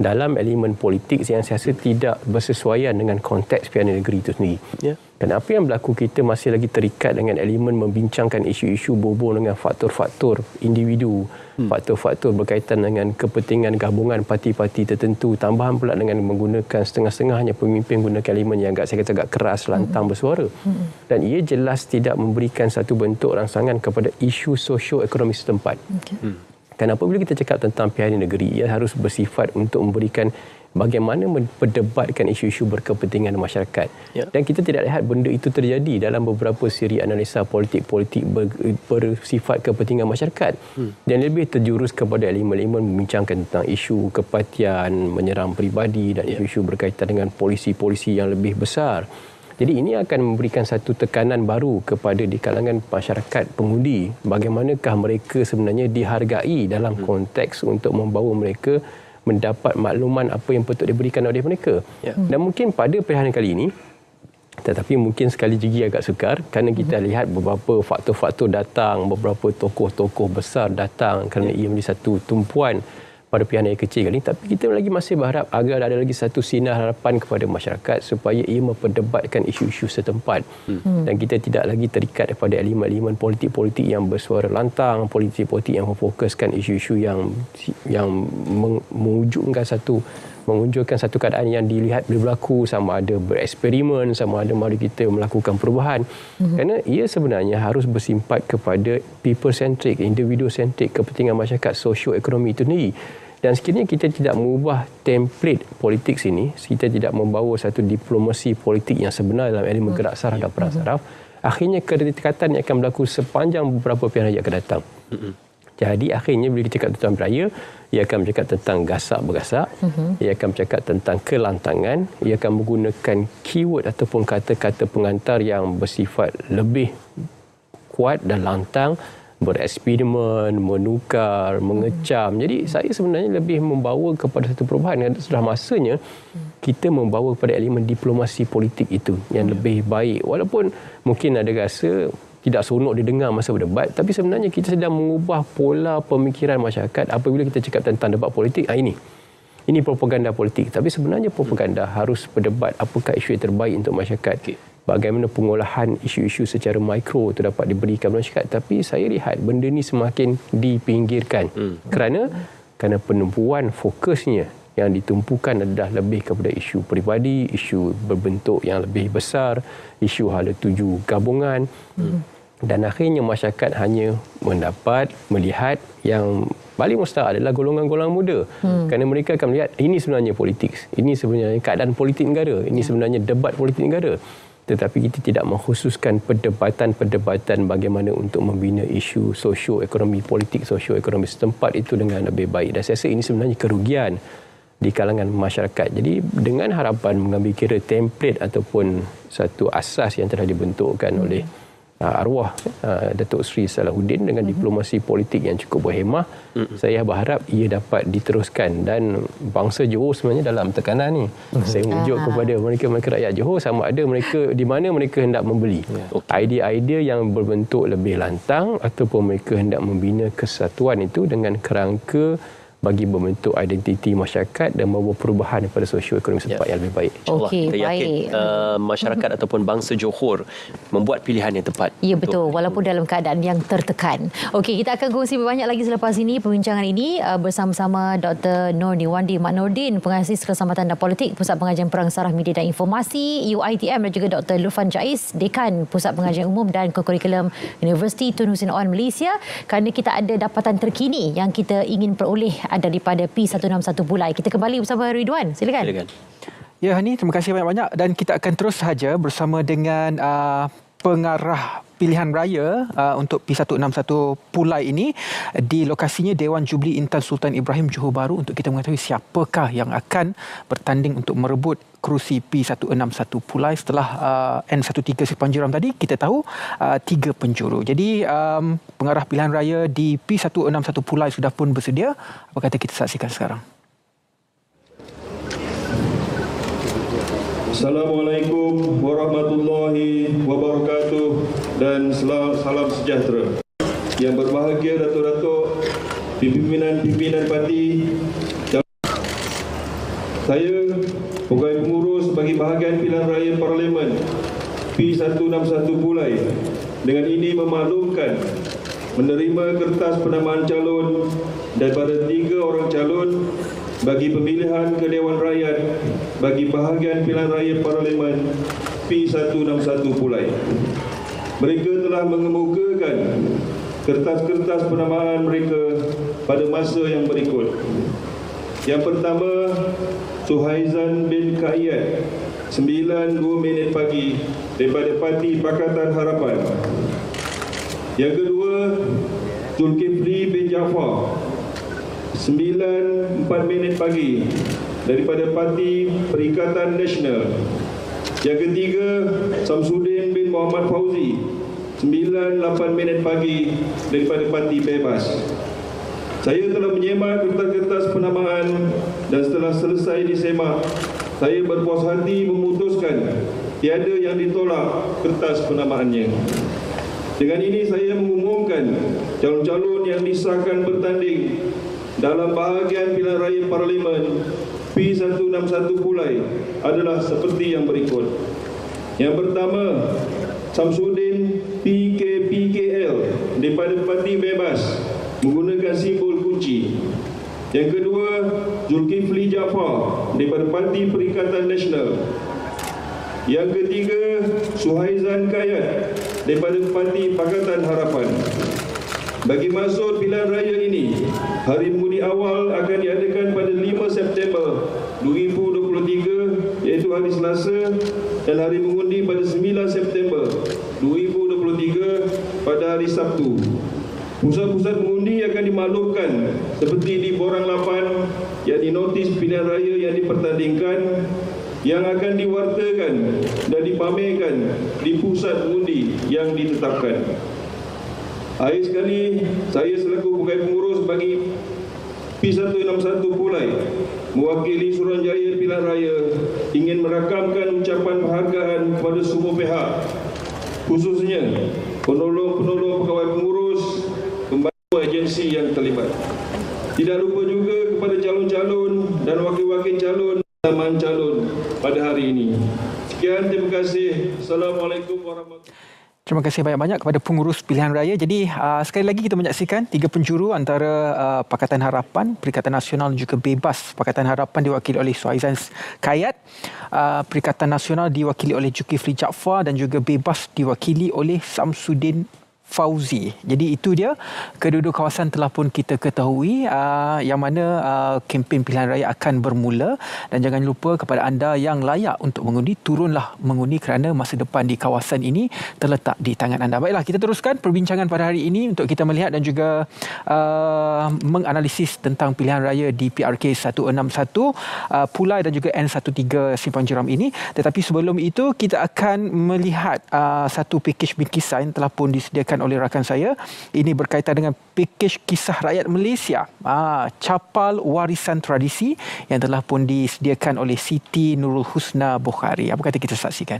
dalam elemen politik yang saya rasa tidak bersesuaian dengan konteks pilihan negeri itu sendiri. Yeah. Dan apa yang berlaku, kita masih lagi terikat dengan elemen membincangkan isu-isu berhubung dengan faktor-faktor individu, faktor-faktor berkaitan dengan kepentingan gabungan parti-parti tertentu, tambahan pula dengan menggunakan setengah-setengah hanya pemimpin gunakan elemen yang saya kata agak keras, lantang bersuara. Dan ia jelas tidak memberikan satu bentuk rangsangan kepada isu sosio-ekonomi setempat. Kerana apabila kita cakap tentang pilihan negeri, ia harus bersifat untuk memberikan bagaimana memperdebatkan isu-isu berkepentingan masyarakat. Dan kita tidak lihat benda itu terjadi dalam beberapa siri analisa politik-politik bersifat kepentingan masyarakat. Dan lebih terjurus kepada elemen-elemen membincangkan tentang isu kepartian, menyerang peribadi dan isu-isu berkaitan dengan polisi-polisi yang lebih besar. Jadi ini akan memberikan satu tekanan baru kepada di kalangan masyarakat pengundi. Bagaimanakah mereka sebenarnya dihargai dalam konteks untuk membawa mereka mendapat makluman apa yang patut diberikan oleh mereka. Dan mungkin pada pilihan kali ini, tetapi mungkin sekali lagi agak sukar kerana kita lihat beberapa faktor-faktor datang, beberapa tokoh-tokoh besar datang kerana ia menjadi satu tumpuan pada pilihan yang kecil kali ini. Tapi kita lagi masih berharap agar ada lagi satu sinar harapan kepada masyarakat supaya ia memperdebatkan isu-isu setempat. Dan kita tidak lagi terikat kepada elemen-elemen politik-politik yang bersuara lantang, politik-politik yang memfokuskan isu-isu yang menunjukkan satu keadaan yang dilihat berlaku, sama ada bereksperimen, sama ada mari kita melakukan perubahan. Kerana ia sebenarnya harus bersimpat kepada people-centric, individu-centric, kepentingan masyarakat, sosio-ekonomi itu sendiri. Dan sekiranya kita tidak mengubah template politik sini, kita tidak membawa satu diplomasi politik yang sebenar dalam elemen gerak saraf dan perang saraf, akhirnya kedekatan yang akan berlaku sepanjang beberapa pilihan raya akan datang. Jadi akhirnya bila kita cakap tentang raya, ia akan bercakap tentang gasak-bergasak, ia akan bercakap tentang kelantangan, ia akan menggunakan keyword ataupun kata-kata pengantar yang bersifat lebih kuat dan lantang, bereksperimen, menukar, mengecam. Jadi saya sebenarnya lebih membawa kepada satu perubahan. Sudah masanya kita membawa kepada elemen diplomasi politik itu yang lebih baik. Walaupun mungkin ada rasa tidak seronok didengar masa berdebat, tapi sebenarnya kita sedang mengubah pola pemikiran masyarakat apabila kita cakap tentang debat politik. Ini propaganda politik. Tapi sebenarnya propaganda harus berdebat apakah isu yang terbaik untuk masyarakat. Bagaimana pengolahan isu-isu secara mikro itu dapat diberikan kepada masyarakat. Tapi saya lihat benda ini semakin dipinggirkan. Kerana penempuan fokusnya yang ditumpukan adalah lebih kepada isu peribadi, isu berbentuk yang lebih besar, isu hala tuju gabungan. Dan akhirnya masyarakat hanya melihat yang paling mustahil adalah golongan-golongan muda. Kerana mereka akan melihat ini sebenarnya politik, ini sebenarnya keadaan politik negara, ini sebenarnya debat politik negara. Tetapi kita tidak mengkhususkan perdebatan-perdebatan bagaimana untuk membina isu sosio-ekonomi politik, sosio-ekonomi setempat itu dengan lebih baik. Dan saya rasa ini sebenarnya kerugian di kalangan masyarakat. Jadi dengan harapan mengambil kira template ataupun satu asas yang telah dibentukkan oleh arwah Datuk Seri Salahuddin dengan diplomasi politik yang cukup berhemah, saya berharap ia dapat diteruskan. Dan bangsa Johor sebenarnya dalam tekanan ni. Saya menunjuk kepada mereka rakyat Johor, sama ada mereka di mana mereka hendak membeli idea-idea yang berbentuk lebih lantang ataupun mereka hendak membina kesatuan itu dengan kerangka bagi membentuk identiti masyarakat dan membawa perubahan kepada sosio-ekonomi setempat yang lebih baik. Okey, kita yakin masyarakat ataupun bangsa Johor membuat pilihan yang tepat. Ya, betul. Walaupun dalam keadaan yang tertekan. Okey, kita akan kongsi banyak lagi selepas ini perbincangan ini bersama-sama Dr. Nur Niwandi Mat Nordin, Pengasas Keselamatan dan Politik, Pusat Pengajian Perang Saraf Media dan Informasi UiTM, dan juga Dr. Lufan Jais, Dekan Pusat Pengajian Umum dan Kurikulum Universiti Tun Hussein Onn Malaysia. Kerana kita ada dapatan terkini yang kita ingin peroleh daripada P161 Pulai. Kita kembali bersama Ridwan. Silakan. Ya, Hani, terima kasih banyak-banyak, dan kita akan terus saja bersama dengan pengarah pilihan raya untuk P161 Pulai ini di lokasinya Dewan Jubli Intan Sultan Ibrahim Johor Bahru untuk kita mengetahui siapakah yang akan bertanding untuk merebut kerusi P161 Pulai. Setelah N13 Simpang Jeram tadi, kita tahu 3 penjuru. Jadi pengarah pilihan raya di P161 Pulai sudah pun bersedia. Apa kata kita saksikan sekarang? Assalamualaikum warahmatullahi wabarakatuh dan salam sejahtera. Yang berbahagia Datuk-Datuk, pimpinan-pimpinan parti. Saya, pegawai pengurus bagi bahagian pilihan raya Parlimen P161 Pulai, dengan ini memaklumkan menerima kertas penamaan calon daripada 3 orang calon bagi pemilihan ke Dewan Rakyat bagi bahagian pilihan raya Parlimen P161 Pulai. Mereka telah mengemukakan kertas-kertas penamaan mereka pada masa yang berikut. Yang pertama, Suhaizan bin Kaiyat, 9:02 pagi daripada Parti Pakatan Harapan. Yang kedua, Zulkifli bin Jaafar, 9:04 pagi daripada Parti Perikatan Nasional. Yang ketiga, Samsudin bin Muhammad Fauzi, 9:08 pagi daripada Parti Bebas. Saya telah menyemak kertas-kertas penamaan dan setelah selesai disemak, saya berpuas hati memutuskan tiada yang ditolak kertas penamaannya. Dengan ini saya mengumumkan calon-calon yang disahkan bertanding dalam bahagian pilihan raya Parlimen P161 Pulai adalah seperti yang berikut. Yang pertama, Samsudin PKPKL daripada Parti Bebas menggunakan simbol kunci. Yang kedua, Zulkifli Jaafar daripada Parti Perikatan Nasional. Yang ketiga, Suhaizan Kayat daripada Parti Pakatan Harapan. Bagi maksud pilihan raya ini, hari mengundi awal akan diadakan pada 5 September 2023 iaitu hari Selasa, dan hari mengundi pada 9 September 2023 pada hari Sabtu. Pusat-pusat mengundi akan dimaklumkan seperti di Borang 8, yakni notis pilihan raya yang dipertandingkan, yang akan diwartakan dan dipamerkan di pusat mengundi yang ditetapkan. Akhir sekali, saya selaku pegawai pengurus bagi P161 Pulai mewakili Suruhanjaya Pilihan Raya ingin merakamkan ucapan penghargaan kepada semua pihak, khususnya penolong-penolong pegawai pengurus, pembantu agensi yang terlibat. Tidak lupa juga kepada calon-calon dan wakil-wakil calon dan man calon pada hari ini. Sekian, terima kasih. Assalamualaikum warahmatullahi wabarakatuh. Terima kasih banyak-banyak kepada pengurus pilihan raya. Jadi sekali lagi kita menyaksikan 3 penjuru antara Pakatan Harapan, Perikatan Nasional dan juga Bebas. Pakatan Harapan diwakili oleh Suhaizan Kayat, Perikatan Nasional diwakili oleh Zulkifli Jaafar dan juga Bebas diwakili oleh Samsudin Fauzi. Jadi itu dia kedua-dua kawasan telah pun kita ketahui yang mana kempen pilihan raya akan bermula, dan jangan lupa kepada anda yang layak untuk mengundi, turunlah mengundi kerana masa depan di kawasan ini terletak di tangan anda. Baiklah, kita teruskan perbincangan pada hari ini untuk kita melihat dan juga menganalisis tentang pilihan raya di PRK 161 Pulai dan juga N13 Simpang Jeram ini. Tetapi sebelum itu kita akan melihat satu pakej bingkisan yang telah pun disediakan oleh rakan saya. Ini berkaitan dengan pakej kisah rakyat Malaysia, capal warisan tradisi yang telah pun disediakan oleh Siti Nurul Husna Bukhari. Apa kata kita saksikan?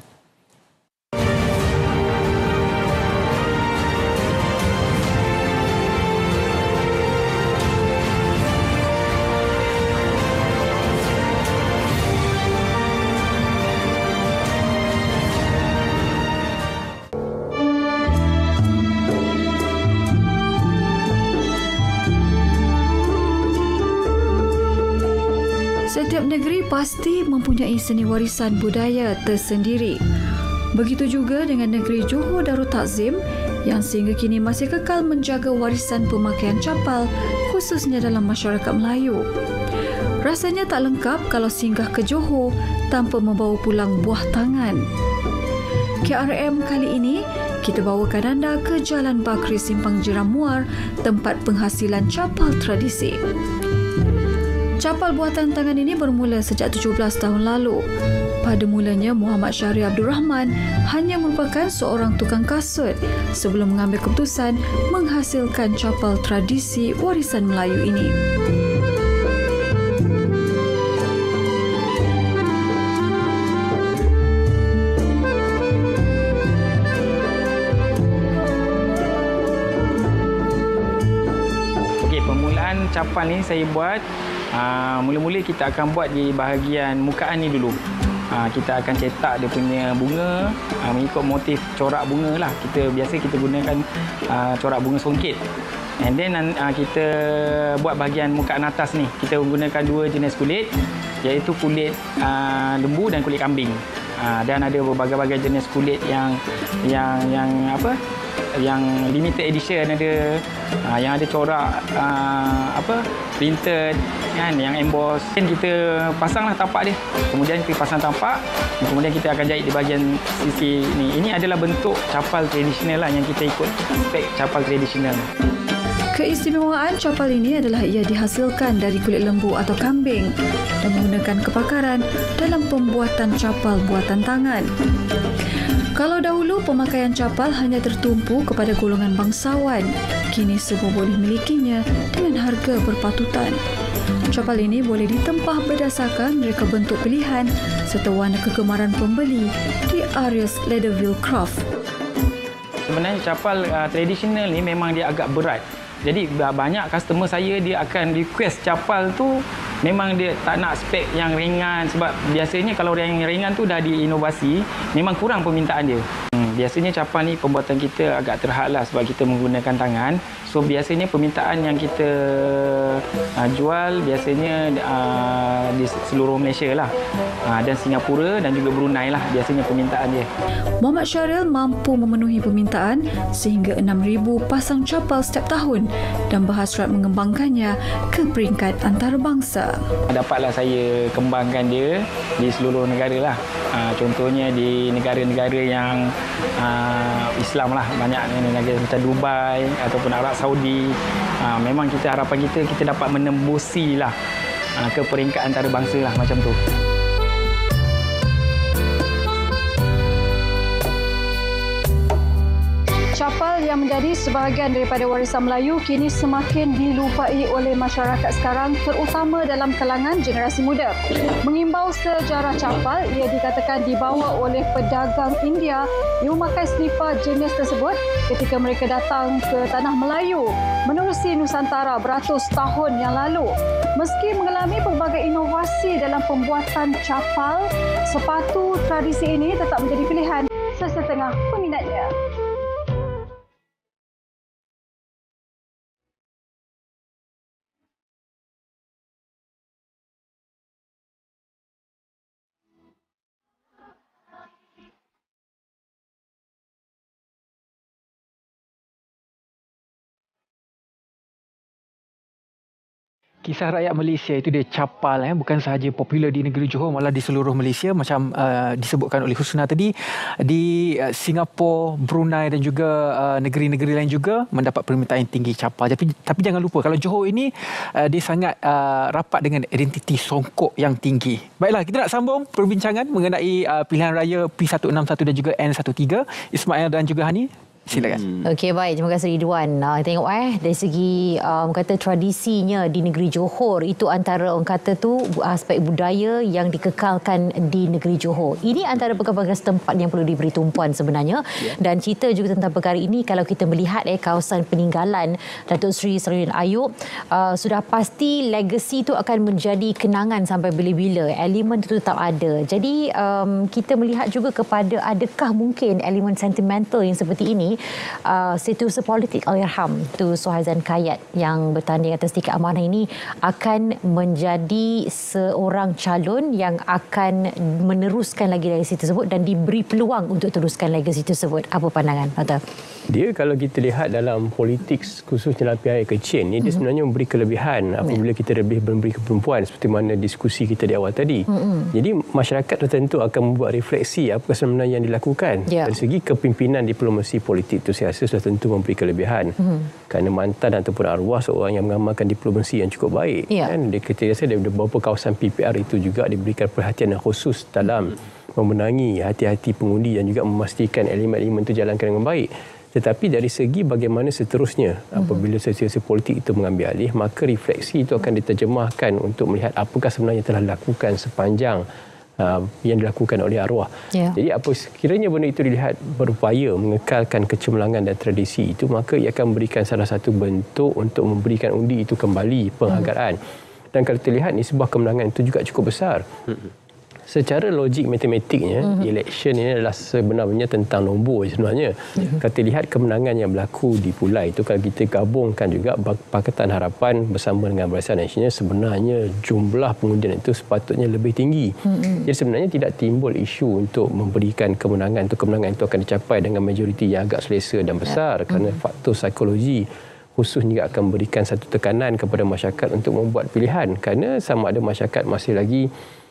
Setiap negeri pasti mempunyai seni warisan budaya tersendiri. Begitu juga dengan negeri Johor Darul Takzim yang sehingga kini masih kekal menjaga warisan pemakaian capal khususnya dalam masyarakat Melayu. Rasanya tak lengkap kalau singgah ke Johor tanpa membawa pulang buah tangan. KRM kali ini kita bawakan anda ke Jalan Bakri Simpang Jeram Muar, tempat penghasilan capal tradisi. Capal buatan tangan ini bermula sejak 17 tahun lalu. Pada mulanya, Muhammad Syahri Abdul Rahman hanya merupakan seorang tukang kasut sebelum mengambil keputusan menghasilkan capal tradisi warisan Melayu ini. Okey, permulaan capal ni saya buat mula-mula kita akan buat di bahagian mukaan ni dulu. Kita akan cetak dia punya bunga mengikut motif corak bunga lah. Biasa kita gunakan corak bunga songket. And then kita buat bahagian mukaan atas ni. Kita menggunakan 2 jenis kulit, iaitu kulit lembu dan kulit kambing. Dan ada berbagai-bagai jenis kulit yang limited edition, ada yang ada corak printed kan, yang emboss. Kan kita pasanglah tapak dia. Kemudian kita pasang tapak, kemudian kita akan jahit di bahagian sisi ni. Ini adalah bentuk capal tradisional lah, yang kita ikut spek capal tradisional. Keistimewaan capal ini adalah ia dihasilkan dari kulit lembu atau kambing dan menggunakan kepakaran dalam pembuatan capal buatan tangan. Kalau dahulu pemakaian capal hanya tertumpu kepada golongan bangsawan, kini semua boleh milikinya dengan harga berpatutan. Capal ini boleh ditempah berdasarkan reka bentuk pilihan serta warna kegemaran pembeli di Arius Leatherville Craft. Sebenarnya capal tradisional ni memang dia agak berat. Jadi banyak customer saya dia akan request capal tu memang dia tak nak spek yang ringan, sebab biasanya kalau yang ringan tu dah diinovasi, memang kurang permintaan dia. Biasanya capal ni pembuatan kita agak terhad lah sebab kita menggunakan tangan. So biasanya permintaan yang kita jual biasanya di seluruh Malaysia lah. Dan Singapura dan juga Brunei lah biasanya permintaan dia. Muhammad Syaril mampu memenuhi permintaan sehingga 6,000 pasang capal setiap tahun dan berhasrat mengembangkannya ke peringkat antarabangsa. Dapatlah saya kembangkan dia di seluruh negara lah. Contohnya di negara-negara yang Islam lah, banyak negara macam Dubai ataupun Arab Saudi. Memang harapan kita dapat menembusi lah ke peringkat antarabangsa lah macam tu. Capal yang menjadi sebahagian daripada warisan Melayu kini semakin dilupai oleh masyarakat sekarang, terutama dalam kalangan generasi muda. Mengimbau sejarah capal, ia dikatakan dibawa oleh pedagang India yang memakai selipar jenis tersebut ketika mereka datang ke tanah Melayu menerusi Nusantara beratus tahun yang lalu. Meski mengalami pelbagai inovasi dalam pembuatan capal, sepatu tradisi ini tetap menjadi pilihan sesetengah peminatnya. Kisah rakyat Malaysia itu dia capal, bukan sahaja popular di negeri Johor, malah di seluruh Malaysia macam disebutkan oleh Husna tadi, di Singapura, Brunei dan juga negeri-negeri lain juga mendapat permintaan tinggi capal. Tapi jangan lupa kalau Johor ini dia sangat rapat dengan identiti songkok yang tinggi. Baiklah, kita nak sambung perbincangan mengenai pilihan raya P161 dan juga N13. Ismail dan juga Hani, silakan. Okey, baik. Terima kasih Ridwan. Tengok dari segi kata tradisinya di negeri Johor, itu antara orang kata tu aspek budaya yang dikekalkan di negeri Johor. Ini antara perkara-perkara setempat yang perlu diberi tumpuan sebenarnya. Dan cerita juga tentang perkara ini, kalau kita melihat kawasan peninggalan Datuk Seri Sarajuddin Ayub, sudah pasti legasi itu akan menjadi kenangan sampai bila-bila. Elemen itu tetap ada. Jadi kita melihat juga kepada adakah mungkin elemen sentimental yang seperti ini Setiausaha Politik Allahyarham tu Suhaizan Kayat yang bertanding atas tiket amanah ini akan menjadi seorang calon yang akan meneruskan lagi legasi tersebut dan diberi peluang untuk teruskan legasi tersebut. Apa pandangan Dr.? Dia kalau kita lihat dalam politik khususnya dalam pihak kecil ni, dia sebenarnya memberi kelebihan apabila kita lebih memberi perempuan seperti mana diskusi kita di awal tadi. Jadi masyarakat tertentu akan membuat refleksi apa sebenarnya yang dilakukan. Dari segi kepimpinan diplomasi politik itu saya rasa sudah tentu memberi kelebihan. Kerana mantan ataupun arwah seorang yang mengamalkan diplomasi yang cukup baik. Kan? Kita rasa dari beberapa kawasan PPR itu juga diberikan perhatian yang khusus dalam memenangi hati-hati pengundi dan juga memastikan elemen-elemen itu jalankan dengan baik. Tetapi dari segi bagaimana seterusnya apabila setiausaha politik itu mengambil alih, maka refleksi itu akan diterjemahkan untuk melihat apakah sebenarnya telah dilakukan sepanjang yang dilakukan oleh arwah. Jadi apa sekiranya benda itu dilihat berupaya mengekalkan kecemerlangan dan tradisi itu, maka ia akan memberikan salah satu bentuk untuk memberikan undi itu kembali penghargaan. Dan kalau terlihat ni sebuah kemenangan itu juga cukup besar. Secara logik matematiknya, election ini adalah sebenarnya tentang nombor sebenarnya. Kalau lihat kemenangan yang berlaku di Pulai itu, kalau kita gabungkan juga Pakatan Harapan bersama dengan Barisan Nasional, sebenarnya jumlah pengundian itu sepatutnya lebih tinggi. Jadi sebenarnya tidak timbul isu untuk memberikan kemenangan. Kemenangan itu akan dicapai dengan majoriti yang agak selesa dan besar kerana faktor psikologi khusus juga akan memberikan satu tekanan kepada masyarakat untuk membuat pilihan, kerana sama ada masyarakat masih lagi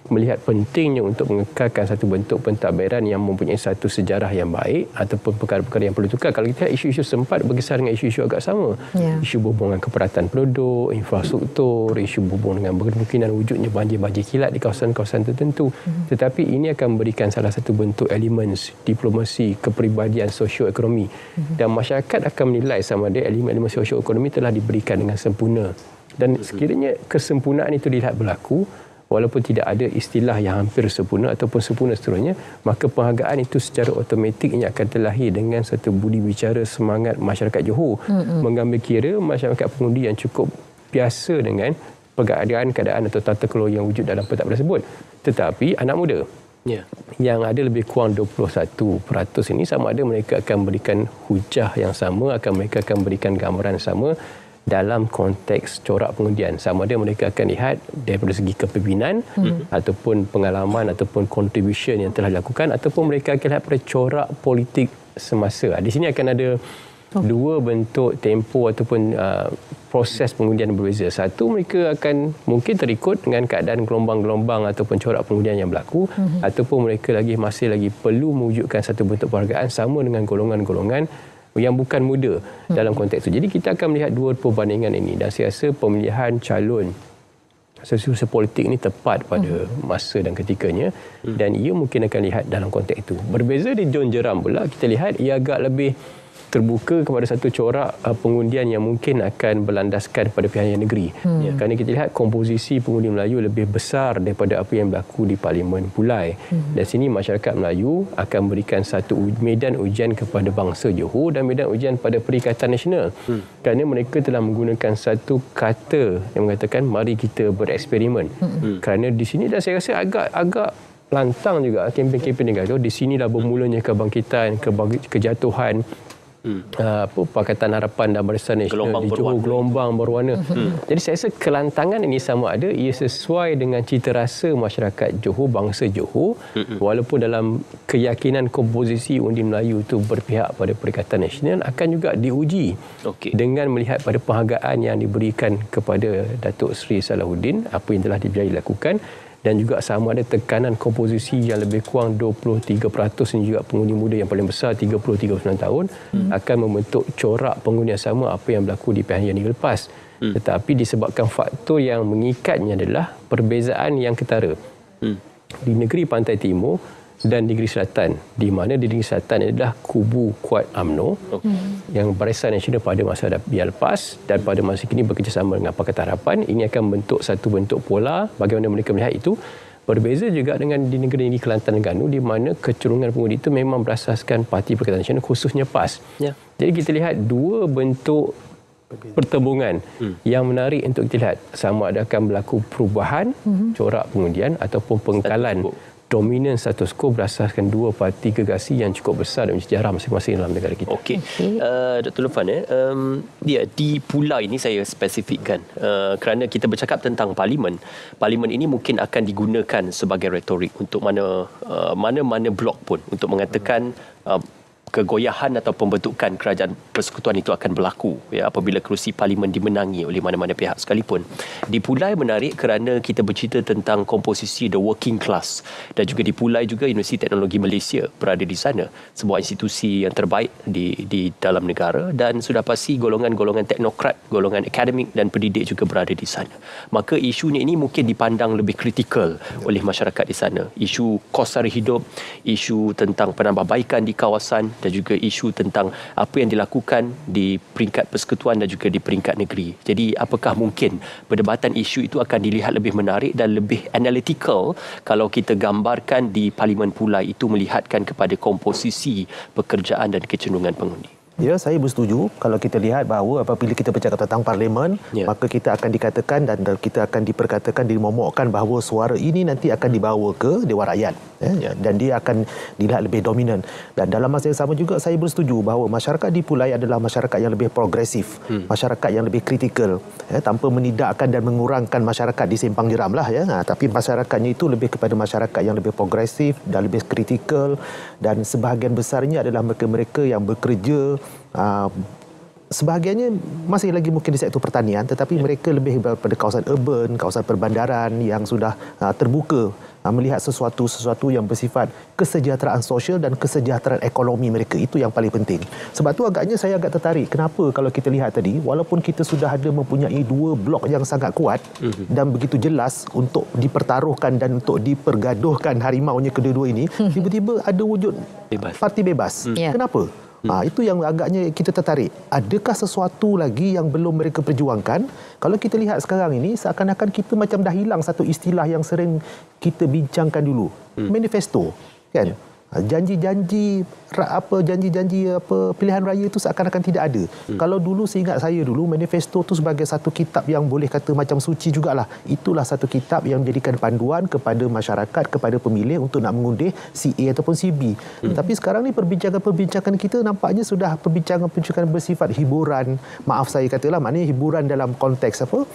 melihat pentingnya untuk mengekalkan satu bentuk pentadbiran yang mempunyai satu sejarah yang baik ataupun perkara-perkara yang perlu tukar. Kalau kita lihat isu-isu sempat berkisar dengan isu-isu agak sama. Isu berhubung dengan keperluan penduduk, infrastruktur, isu berhubung dengan kemungkinan wujudnya banjir-banjir kilat di kawasan-kawasan tertentu. Tetapi ini akan memberikan salah satu bentuk elemen diplomasi kepribadian sosioekonomi. Dan masyarakat akan menilai sama ada elemen-elemen sosioekonomi telah diberikan dengan sempurna. Dan sekiranya kesempurnaan itu dilihat berlaku, walaupun tidak ada istilah yang hampir sempurna ataupun sempurna seterusnya, maka penghargaan itu secara automatik ini akan terlahir dengan satu budi bicara semangat masyarakat Johor. Mengambil kira masyarakat pengundi yang cukup biasa dengan keadaan atau tata kelola yang wujud dalam pentadbiran tersebut. Tetapi anak muda yang ada lebih kurang 21% ini, sama ada mereka akan berikan hujah yang sama, mereka akan berikan gambaran sama dalam konteks corak pengundian. Sama ada mereka akan lihat daripada segi kepimpinan ataupun pengalaman ataupun contribution yang telah dilakukan, ataupun mereka akan lihat pada corak politik semasa. Di sini akan ada dua bentuk tempo ataupun proses pengundian berbeza. Satu, mereka akan mungkin terikut dengan keadaan gelombang-gelombang ataupun corak pengundian yang berlaku, ataupun mereka masih lagi perlu mewujudkan satu bentuk penghargaan sama dengan golongan-golongan yang bukan muda dalam konteks itu. Jadi kita akan melihat dua perbandingan ini, dan saya rasa pemilihan calon setiausaha politik ini tepat pada masa dan ketikanya, dan ia mungkin akan lihat dalam konteks itu. Berbeza di John Jeram pula, kita lihat ia agak lebih terbuka kepada satu corak pengundian yang mungkin akan berlandaskan pada pihak negeri. Kerana kita lihat komposisi pengundi Melayu lebih besar daripada apa yang berlaku di Parlimen Pulai. Dan sini masyarakat Melayu akan memberikan satu medan ujian kepada bangsa Johor dan medan ujian pada Perikatan Nasional. Kerana mereka telah menggunakan satu kata yang mengatakan mari kita bereksperimen. Kerana di sini dan saya rasa agak lantang juga kempen-kempen negara. Di sinilah bermulanya kebangkitan, kejatuhan Pakatan Harapan dan Barisan Nasional di Johor, gelombang berwarna. Jadi saya rasa kelantangan ini sama ada ia sesuai dengan cita rasa masyarakat Johor, bangsa Johor, walaupun dalam keyakinan komposisi undi Melayu itu berpihak pada Perikatan Nasional akan juga diuji dengan melihat pada penghargaan yang diberikan kepada Datuk Seri Salahuddin, apa yang telah dilakukan, dan juga sama ada tekanan komposisi yang lebih kurang 23% ini juga pengundi muda yang paling besar 30-39 tahun akan membentuk corak pengundi yang sama apa yang berlaku di pilihan yang lepas. Tetapi disebabkan faktor yang mengikatnya adalah perbezaan yang ketara di negeri Pantai Timur dan negeri Selatan, di mana di negeri Selatan adalah kubu kuat UMNO yang Barisan Nasional pada masa yang lepas dan pada masa kini bekerjasama dengan Pakatan Harapan. Ini akan membentuk satu bentuk pola bagaimana mereka melihat itu. Berbeza juga dengan di negeri ini Kelantan dan Terengganu, di mana kecenderungan pengundi itu memang berasaskan Parti Perikatan Nasional, khususnya PAS. Jadi kita lihat dua bentuk pertembungan yang menarik untuk kita lihat, sama ada akan berlaku perubahan corak pengundian ataupun pengkalan dominan status quo berasaskan dua parti gegasi yang cukup besar dalam sejarah masing-masing dalam negara kita. Dr. Lufan, di Pulai ini saya spesifikkan kerana kita bercakap tentang parlimen. Parlimen ini mungkin akan digunakan sebagai retorik untuk mana-mana blok pun untuk mengatakan kegoyahan atau pembentukan kerajaan persekutuan itu akan berlaku apabila kerusi parlimen dimenangi oleh mana-mana pihak sekalipun. Di Pulai menarik kerana kita bercerita tentang komposisi the working class, dan juga di Pulai juga Universiti Teknologi Malaysia berada di sana, sebuah institusi yang terbaik di dalam negara, dan sudah pasti golongan-golongan teknokrat, golongan akademik dan pendidik juga berada di sana. Maka isunya ini mungkin dipandang lebih kritikal oleh masyarakat di sana. Isu kos sara hidup, isu tentang penambahbaikan di kawasan, dan juga isu tentang apa yang dilakukan di peringkat persekutuan dan juga di peringkat negeri. Jadi apakah mungkin perdebatan isu itu akan dilihat lebih menarik dan lebih analytical kalau kita gambarkan di Parlimen Pulai itu melihatkan kepada komposisi pekerjaan dan kecenderungan pengundi? Ya, saya bersetuju kalau kita lihat bahawa apabila kita bercakap tentang parlimen, maka kita akan dikatakan dan kita akan diperkatakan, dimomokkan bahawa suara ini nanti akan dibawa ke Dewan Rakyat, dan dia akan dilihat lebih dominan. Dan dalam masa yang sama juga saya bersetuju bahawa masyarakat di Pulai adalah masyarakat yang lebih progresif, masyarakat yang lebih kritikal, tanpa menidakkan dan mengurangkan masyarakat di Simpang Jeram lah, tapi masyarakatnya itu lebih kepada masyarakat yang lebih progresif dan lebih kritikal, dan sebahagian besarnya adalah mereka-mereka yang bekerja. Sebahagiannya masih lagi mungkin di sektor pertanian, tetapi mereka lebih pada kawasan urban, kawasan perbandaran yang sudah terbuka melihat sesuatu yang bersifat kesejahteraan sosial dan kesejahteraan ekonomi mereka. Itu yang paling penting. Sebab tu agaknya saya agak tertarik kenapa kalau kita lihat tadi, walaupun kita sudah ada mempunyai dua blok yang sangat kuat dan begitu jelas untuk dipertaruhkan dan untuk dipergaduhkan harimaunya kedua-dua ini, tiba-tiba ada wujud parti bebas. Kenapa? Itu yang agaknya kita tertarik. Adakah sesuatu lagi yang belum mereka perjuangkan? Kalau kita lihat sekarang ini, seakan-akan kita macam dah hilang satu istilah yang sering kita bincangkan dulu. Manifesto, kan? Janji-janji pilihan raya itu seakan-akan tidak ada. Kalau dulu seingat saya dulu, manifesto itu sebagai satu kitab yang boleh kata macam suci jugalah. Itulah satu kitab yang menjadikan panduan kepada masyarakat, kepada pemilih untuk nak mengundi si A ataupun si B. Tapi sekarang ni perbincangan kita nampaknya sudah perbincangan bersifat hiburan. Maaf saya katalah, maknanya hiburan dalam konteks apa?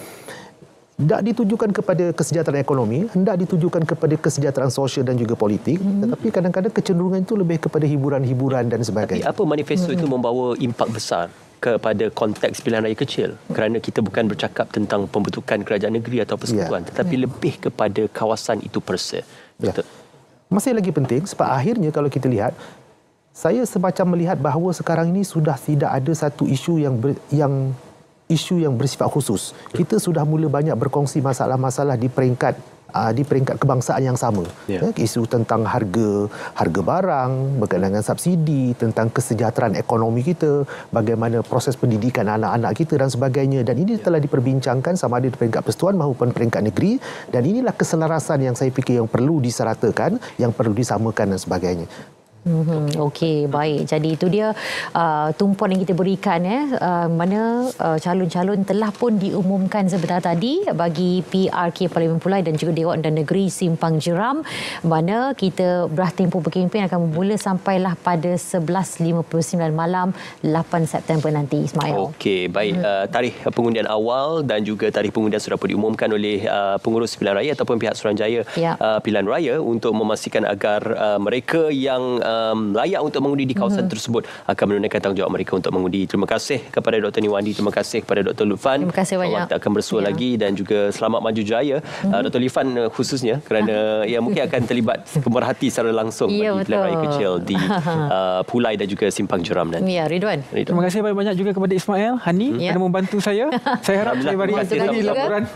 Hendak ditujukan kepada kesejahteraan ekonomi, hendak ditujukan kepada kesejahteraan sosial dan juga politik, tetapi kadang-kadang kecenderungan itu lebih kepada hiburan-hiburan dan sebagainya. Tapi apa manifesto itu membawa impak besar kepada konteks pilihan raya kecil? Kerana kita bukan bercakap tentang pembentukan kerajaan negeri atau persekutuan, tetapi lebih kepada kawasan itu per se. Masih lagi penting sebab akhirnya kalau kita lihat, saya semacam melihat bahawa sekarang ini sudah tidak ada satu isu isu yang bersifat khusus. Kita sudah mula banyak berkongsi masalah-masalah di peringkat di peringkat kebangsaan yang sama. Isu tentang harga barang, berkaitan dengan subsidi, tentang kesejahteraan ekonomi kita, bagaimana proses pendidikan anak-anak kita dan sebagainya. Dan ini telah diperbincangkan sama ada di peringkat persatuan maupun peringkat negeri, dan inilah keselarasan yang saya fikir yang perlu diseratakan, yang perlu disamakan dan sebagainya. Okey, baik. Jadi itu dia tumpuan yang kita berikan mana calon-calon telah pun diumumkan sebentar tadi bagi PRK Parlimen Pulai dan juga Dewan dan Negeri Simpang Jeram, mana kita bertempoh berkempen akan bermula sampailah pada 11.59 malam 8 September nanti, Ismail. Okey, baik. Tarikh pengundian awal dan juga tarikh pengundian sudah pun diumumkan oleh pengurus pilihan raya ataupun pihak Suruhanjaya pilihan raya untuk memastikan agar mereka yang layak untuk mengundi di kawasan tersebut akan menunaikan tanggungjawab mereka untuk mengundi. Terima kasih kepada Dr. Niwandi, terima kasih kepada Dr. Lutfan. Terima kasih banyak. Allah kita akan bersua lagi dan juga selamat maju jaya Dr. Lutfan khususnya kerana mungkin akan terlibat pemerhati secara langsung bagi pilihan raya kecil di Pulai dan juga Simpang Jeram nanti. Ya, Ridwan. Terima kasih banyak juga kepada Ismail, Hani kerana membantu saya. Saya harap saya beri laporan.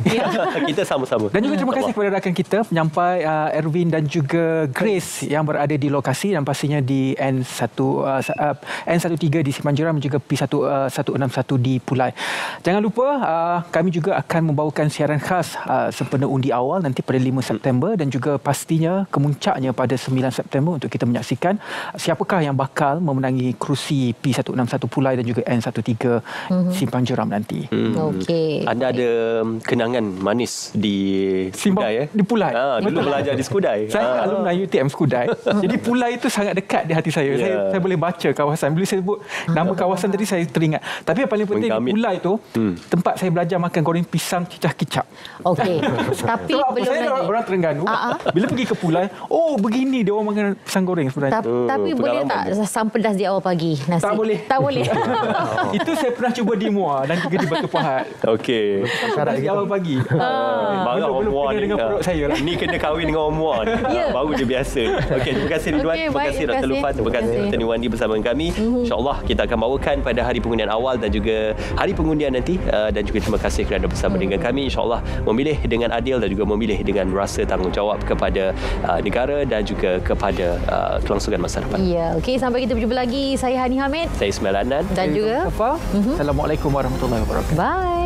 Kita sama-sama. Dan juga terima kasih kepada rakan kita penyampai Erwin dan juga Grace yang berada di lokasi dan pastinya di N13 di Simpang Jeram dan juga P161 di Pulai. Jangan lupa kami juga akan membawakan siaran khas sempena undi awal nanti pada 5 September dan juga pastinya kemuncaknya pada 9 September untuk kita menyaksikan siapakah yang bakal memenangi kerusi P161 Pulai dan juga N13 Simpang Jeram nanti. Okey. Anda ada kenangan manis di Skudai di Pulai. Dulu belajar di Skudai. Saya alumni UTM Skudai. Jadi Pulai itu sangat dekat di hati saya. Saya boleh baca kawasan. Bila saya sebut nama kawasan tadi saya teringat. Tapi yang paling penting di Pulai tu tempat saya belajar makan goreng pisang cicah kicap. Okey. Tapi belum saya lagi. Orang Terengganu. Bila pergi ke Pulai, begini dia orang makan pisang goreng sebenarnya. Tapi boleh tak sampedas di awal pagi nasi? Tak boleh. Tak boleh. Itu saya pernah cuba di Muar dan juga di Batu Pahat. Okey. Syarat di awal pagi. Baru orang Muar dengan perut saya lah. Ni kena kahwin dengan orang Muar. Baru dia biasa. Okey, terima kasih Ridwan. Terima kasih Dr. Lutfan. Terima kasih Dr. Niwandi bersama kami. InsyaAllah kita akan bawakan pada hari pengundian awal dan juga hari pengundian nanti. Dan juga terima kasih kerana bersama dengan kami. InsyaAllah memilih dengan adil dan juga memilih dengan rasa tanggungjawab kepada negara dan juga kepada kelangsungan masa depan. Ya, okey, sampai kita berjumpa lagi. Saya Hani Hamid. Saya Ismail Adnan. Dan juga Assalamualaikum warahmatullahi wabarakatuh. Bye.